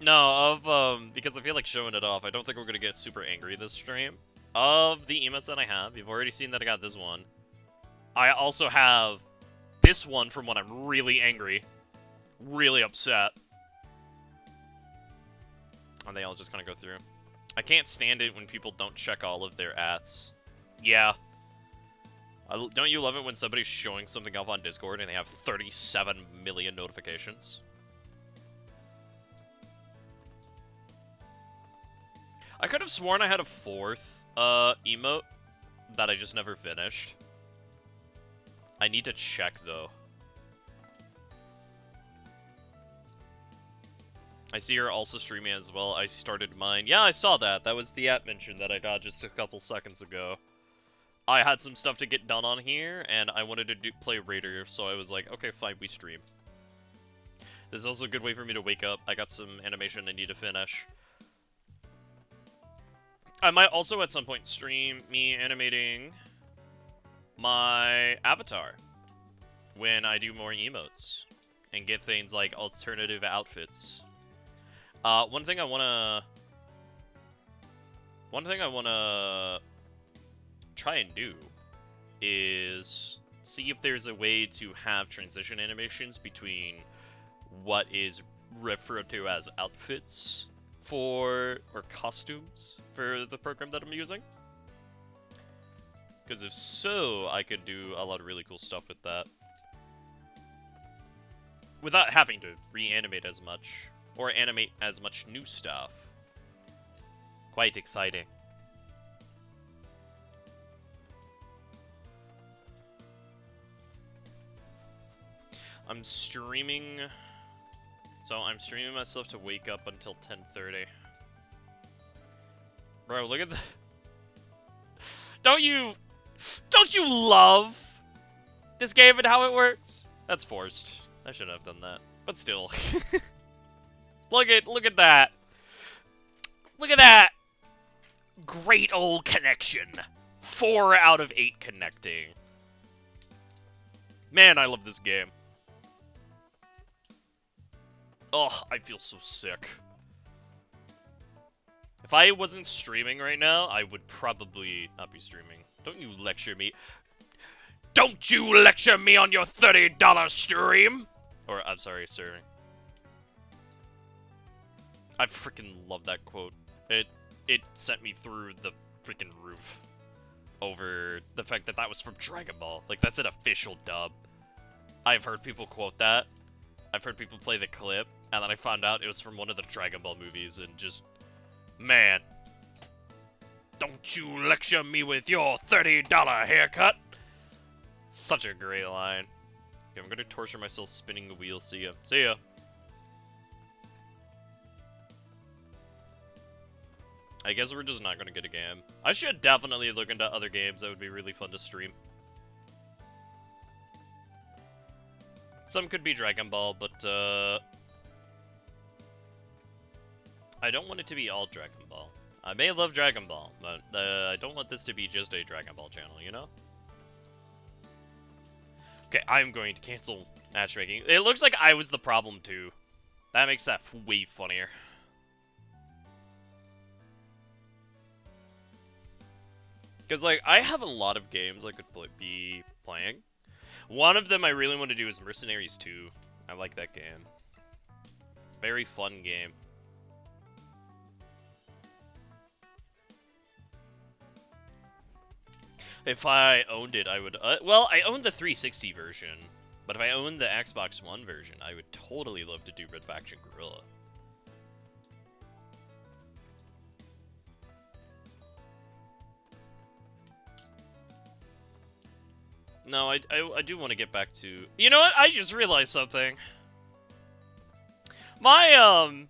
No, because I feel like showing it off, I don't think we're gonna get super angry this stream. Of the emotes that I have, you've already seen that I got this one. I also have this one from when I'm really angry, really upset. And they all just kind of go through. I can't stand it when people don't check all of their ats. Yeah. Don't you love it when somebody's showing something off on Discord and they have 37 million notifications? I could have sworn I had a fourth emote that I just never finished. I need to check, though. I see you're also streaming as well. I started mine. Yeah, I saw that. That was the app mention that I got just a couple seconds ago. I had some stuff to get done on here, and I wanted to play Raider, so I was like, okay, fine, we stream. This is also a good way for me to wake up. I got some animation I need to finish. I might also at some point stream me animating my avatar when I do more emotes and get things like alternative outfits. One thing I wanna try and do is see if there's a way to have transition animations between what is referred to as outfits or costumes for the program that I'm using. Because if so, I could do a lot of really cool stuff with that. Without having to reanimate as much, or animate as much new stuff. Quite exciting. I'm streaming... So I'm streaming myself to wake up until 10:30. Bro, look at the... Don't you love this game and how it works? That's forced. I shouldn't have done that. But still. Look at that. Look at that. Great old connection. 4 out of 8 connecting. Man, I love this game. Ugh, I feel so sick. If I wasn't streaming right now, I would probably not be streaming. Don't you lecture me. Don't you lecture me on your $30 stream! Or, I'm sorry, sir. I freaking love that quote. It sent me through the freaking roof over the fact that that was from Dragon Ball. Like, that's an official dub. I've heard people quote that. I've heard people play the clip, and then I found out it was from one of the Dragon Ball movies, and just... Man. Don't you lecture me with your $30 haircut! Such a great line. Okay, I'm gonna torture myself spinning the wheel. See ya. See ya. I guess we're just not gonna get a game. I should definitely look into other games that would be really fun to stream. Some could be Dragon Ball, but, I don't want it to be all Dragon Ball. I may love Dragon Ball, but, I don't want this to be just a Dragon Ball channel, you know? Okay, I'm going to cancel matchmaking. It looks like I was the problem, too. That makes that way funnier. Because, like, I have a lot of games I could be playing. One of them I really want to do is Mercenaries 2. I like that game. Very fun game. If I owned it, I would... well, I own the 360 version. But if I owned the Xbox One version, I would totally love to do Red Faction Guerrilla. No, I do want to get back to... You know what? I just realized something. My,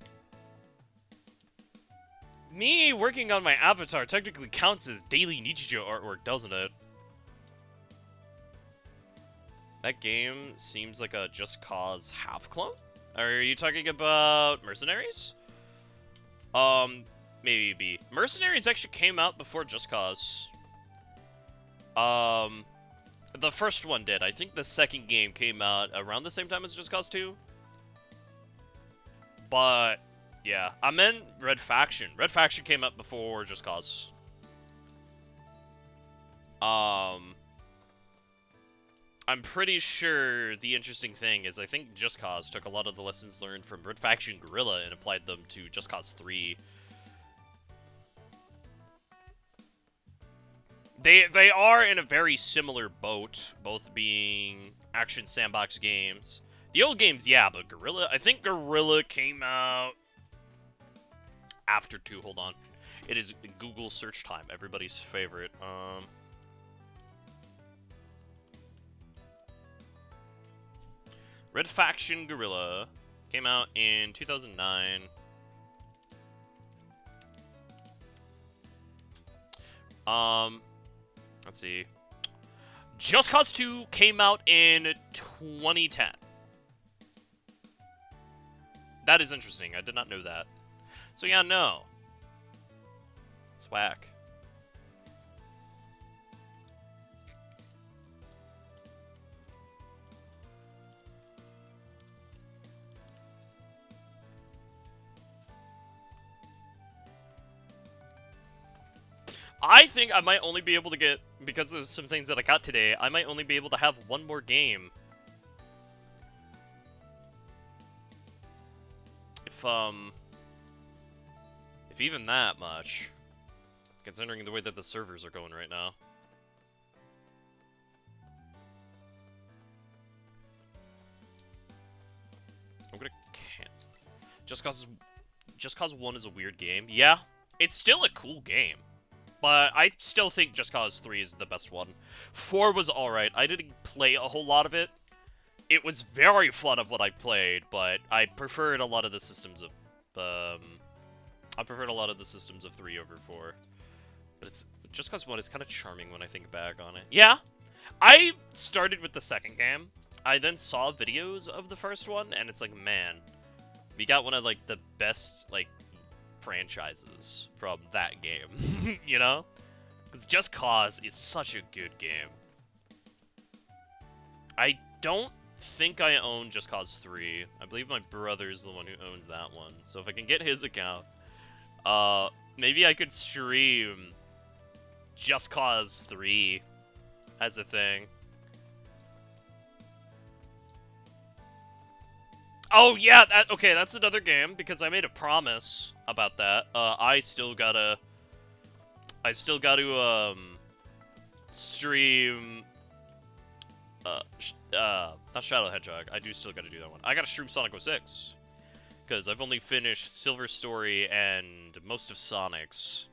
me working on my avatar technically counts as daily Nichijou artwork, doesn't it? That game seems like a Just Cause half clone? Are you talking about Mercenaries? Maybe. Mercenaries actually came out before Just Cause. The first one did. I think the second game came out around the same time as Just Cause 2. But, yeah. I meant Red Faction. Red Faction came out before Just Cause. I'm pretty sure the interesting thing is I think Just Cause took a lot of the lessons learned from Red Faction Guerrilla and applied them to Just Cause 3. They are in a very similar boat, both being action sandbox games. The old games, yeah, but Guerrilla... I think Guerrilla came out after 2. Hold on. It is Google search time, everybody's favorite. Red Faction Guerrilla came out in 2009. Let's see. Just Cause 2 came out in 2010. That is interesting. I did not know that. So yeah, no. It's whack. I think I might only be able to get, because of some things that I got today, I might only be able to have one more game. If even that much. Considering the way that the servers are going right now. I'm gonna can't. Just Cause 1 is a weird game. Yeah, it's still a cool game. But I still think Just Cause 3 is the best one. 4 was alright. I didn't play a whole lot of it. It was very fun of what I played, but I preferred a lot of the systems of... I preferred a lot of the systems of 3 over 4. But it's... Just Cause 1 is kind of charming when I think back on it. Yeah! I started with the second game. I then saw videos of the first one, and it's like, man... We got one of, like, the best, like... franchises from that game, you know? Because Just Cause is such a good game. I don't think I own Just Cause 3. I believe my brother's the one who owns that one. So if I can get his account, maybe I could stream Just Cause 3 as a thing. Oh, yeah, okay, that's another game, because I made a promise about that. I still gotta stream, not Shadow Hedgehog, I do still gotta do that one. I gotta stream Sonic 06, because I've only finished Silver Story and most of Sonic's.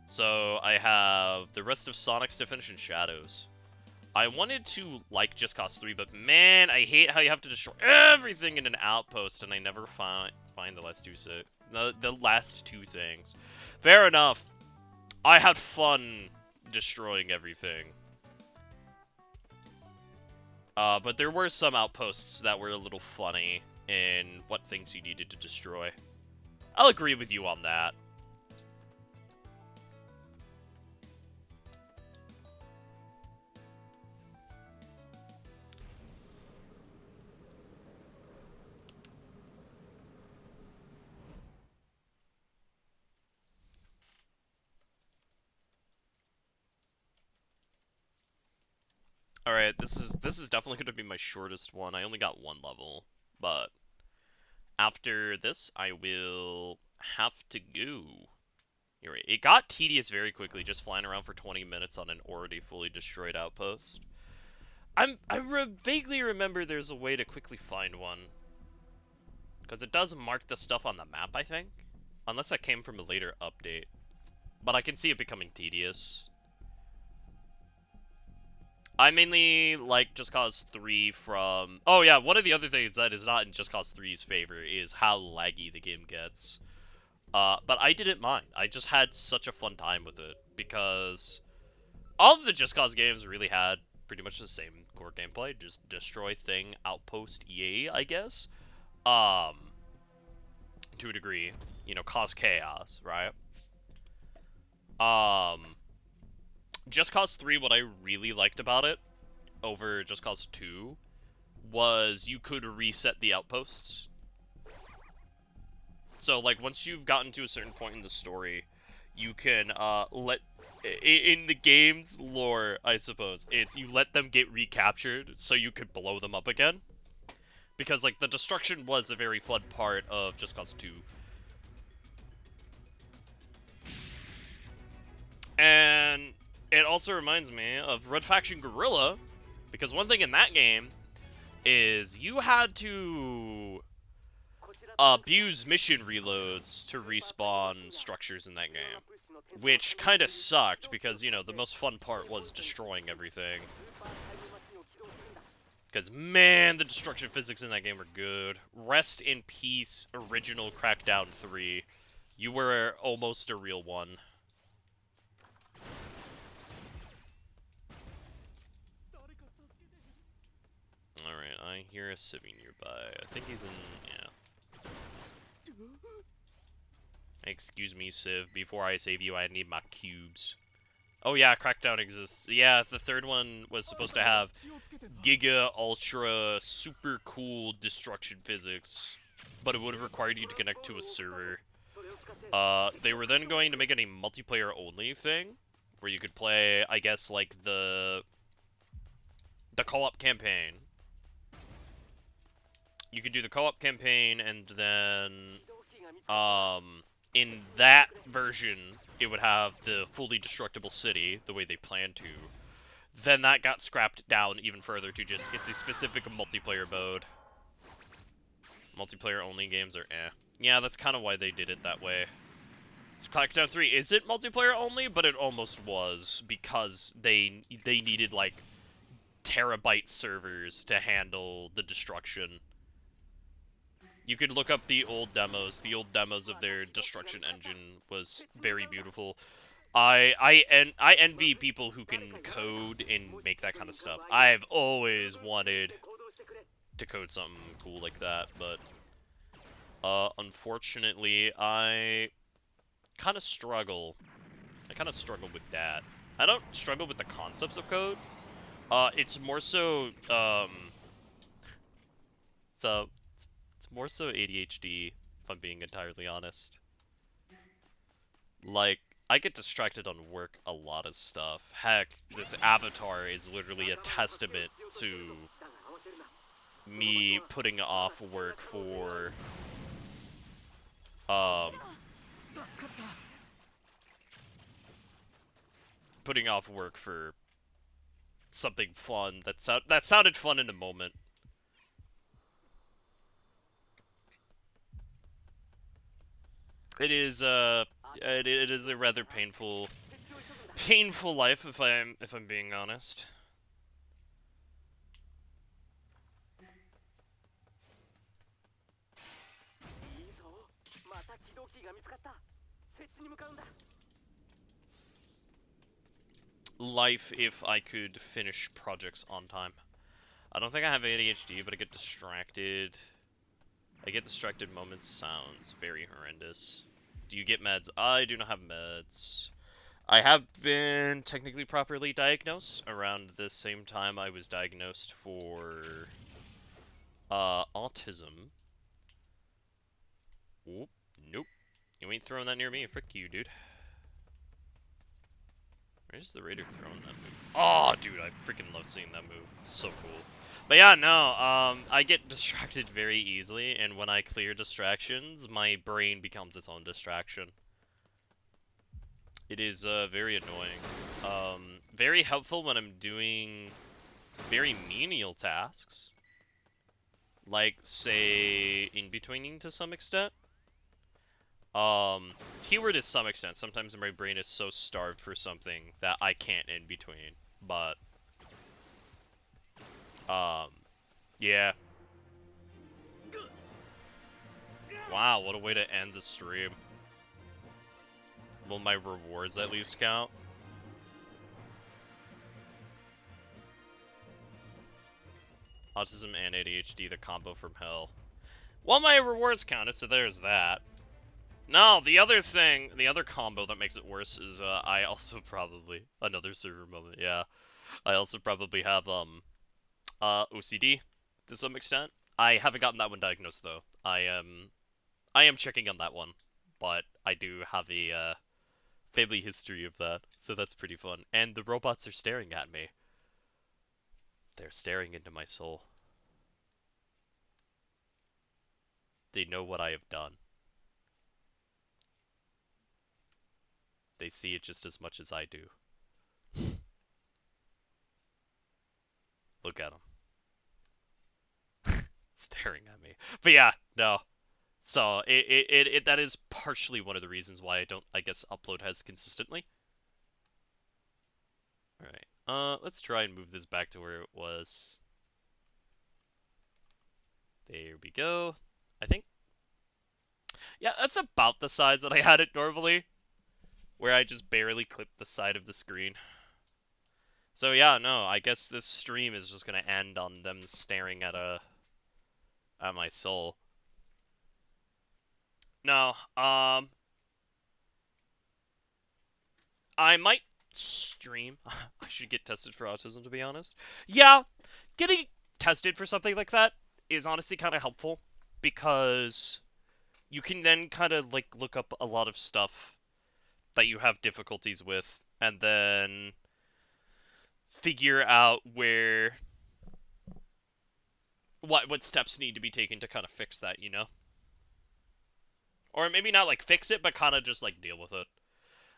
So, I have the rest of Sonic's to finish in Shadows. I wanted to like Just Cause 3, but man, I hate how you have to destroy everything in an outpost, and I never find the last the last two things. Fair enough. I had fun destroying everything. But there were some outposts that were a little funny in what things you needed to destroy. I'll agree with you on that. All right, this is definitely going to be my shortest one. I only got one level, but after this, I will have to go. It got tedious very quickly, just flying around for 20 minutes on an already fully destroyed outpost. Vaguely remember there's a way to quickly find one, because it does mark the stuff on the map, I think, unless that came from a later update. But I can see it becoming tedious. I mainly like Just Cause 3 from... Oh yeah, one of the other things that is not in Just Cause 3's favor is how laggy the game gets. But I didn't mind. I just had such a fun time with it, because all of the Just Cause games really had pretty much the same core gameplay. Just destroy thing, outpost, EA, I guess. To a degree. You know, cause chaos, right? Just Cause 3, what I really liked about it over Just Cause 2 was you could reset the outposts. So, like, once you've gotten to a certain point in the story, you can, in the game's lore, I suppose, it's you let them get recaptured so you could blow them up again. Because, like, the destruction was a very fun part of Just Cause 2. And it also reminds me of Red Faction Guerrilla, because one thing in that game is you had to abuse mission reloads to respawn structures in that game. Which kind of sucked, because, you know, the most fun part was destroying everything. Because, man, the destruction physics in that game were good. Rest in peace, original Crackdown 3. You were almost a real one. Alright, I hear a civvy nearby. I think he's in... yeah. Excuse me, Civ. Before I save you, I need my cubes. Oh yeah, Crackdown exists. Yeah, the third one was supposed to have Giga, Ultra, super cool destruction physics, but it would have required you to connect to a server. They were then going to make it a multiplayer-only thing, where you could play, I guess, like, the co-op campaign. You could do the co-op campaign, and then, in that version, it would have the fully destructible city, the way they planned to. Then that got scrapped down even further to just, it's a specific multiplayer mode. Multiplayer-only games are eh. Yeah, that's kind of why they did it that way. Crackdown 3 isn't multiplayer-only, but it almost was, because they needed, like, terabyte servers to handle the destruction. You could look up the old demos. The old demos of their destruction engine was very beautiful. I envy people who can code and make that kind of stuff. I've always wanted to code something cool like that, but unfortunately, I kind of struggle. I kind of struggle with that. I don't struggle with the concepts of code. It's more so so it's more so ADHD, if I'm being entirely honest. Like, I get distracted on work a lot of stuff. Heck, this avatar is literally a testament to me putting off work for, putting off work for something fun that sounded fun in the moment. It is it is a rather painful life, if I'm being honest. Life if I could finish projects on time. I don't think I have ADHD, but I get distracted. I get distracted moments. Sounds very horrendous. Do you get meds? I do not have meds. I have been technically properly diagnosed around the same time I was diagnosed for autism. Oop, nope. You ain't throwing that near me. Frick you, dude. Where's the Raider throwing that move? Oh, dude, I freaking love seeing that move. It's so cool. But yeah, no, I get distracted very easily, and when I clear distractions, my brain becomes its own distraction. It is, very annoying. Very helpful when I'm doing very menial tasks. Like, say, in-betweening to some extent. Keyword is some extent. Sometimes my brain is so starved for something that I can't in between. But, yeah. Wow, what a way to end the stream. Will my rewards at least count? Autism and ADHD, the combo from hell. Well, my rewards counted, so there's that. No, the other thing, the other combo that makes it worse is, I also probably, another server moment, yeah. I also probably have, OCD, to some extent. I haven't gotten that one diagnosed, though. I am checking on that one, but I do have a, family history of that, so that's pretty fun. And the robots are staring at me. They're staring into my soul. They know what I have done. They see it just as much as I do. Look at them. Staring at me. But yeah, no. So, that is partially one of the reasons why I don't, I guess, upload as consistently. Alright, let's try and move this back to where it was. There we go. I think. Yeah, that's about the size that I had it normally. Where I just barely clipped the side of the screen. So yeah, no, I guess this stream is just gonna end on them staring at my soul. No, I might stream. I should get tested for autism, to be honest. Yeah, getting tested for something like that is honestly kind of helpful because you can then kind of like look up a lot of stuff that you have difficulties with and then figure out where what steps need to be taken to kind of fix that, you know? Or maybe not like fix it, but kind of just like deal with it.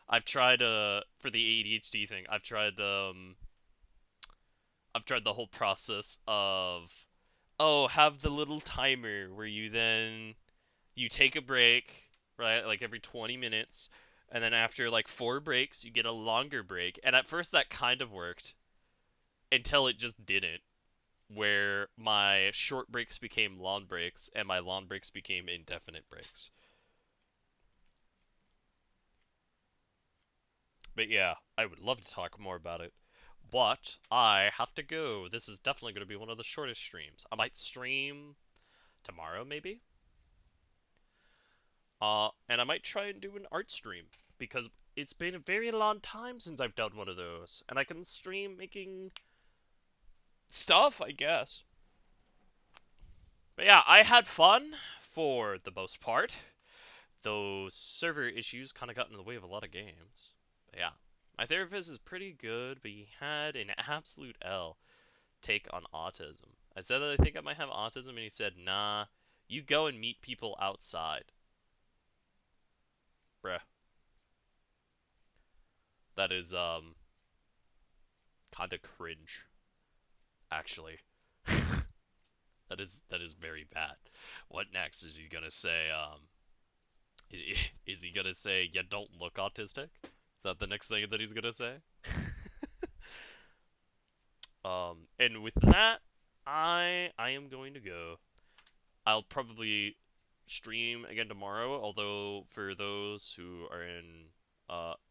I've tried for the ADHD thing. I've tried the whole process of have the little timer where you take a break, right? Like every 20 minutes, and then after like 4 breaks, you get a longer break. And at first that kind of worked until it just didn't, where my short breaks became long breaks and my long breaks became indefinite breaks. But yeah, I would love to talk more about it. But I have to go. This is definitely going to be one of the shortest streams. I might stream tomorrow, maybe? And I might try and do an art stream, because it's been a very long time since I've done one of those. And I can stream making stuff, I guess. But yeah, I had fun for the most part. Those server issues kind of got in the way of a lot of games. But yeah, my therapist is pretty good, but he had an absolute L take on autism. I said that I think I might have autism, and he said, nah, you go and meet people outside. Bruh. That is, kinda cringe. Actually. That is very bad. What next? Is he gonna say, is he gonna say, you don't look autistic? Is that the next thing that he's gonna say? And with that, I am going to go. I'll probably stream again tomorrow, although for those who are in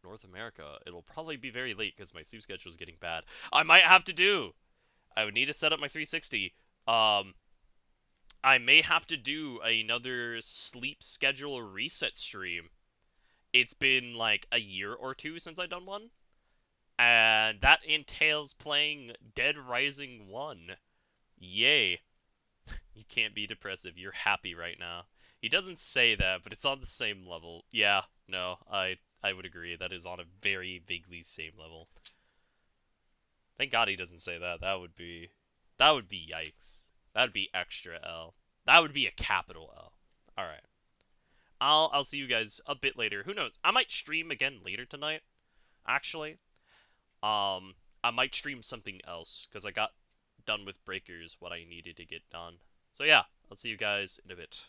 North America, it'll probably be very late because my sleep schedule is getting bad. I might have to do I would need to set up my 360. Um, I may have to do another sleep schedule reset stream. It's been like a year or two since I've done one, and that entails playing Dead Rising 1. Yay. You can't be depressive. You're happy right now. He doesn't say that, but it's on the same level. Yeah, no, I would agree. That is on a very vaguely same level. Thank God he doesn't say that. That would be yikes. That would be extra L. That would be a capital L. All right. I'll see you guys a bit later. Who knows? I might stream again later tonight. Actually, I might stream something else because I got done with Breakers what I needed to get done. So yeah, I'll see you guys in a bit.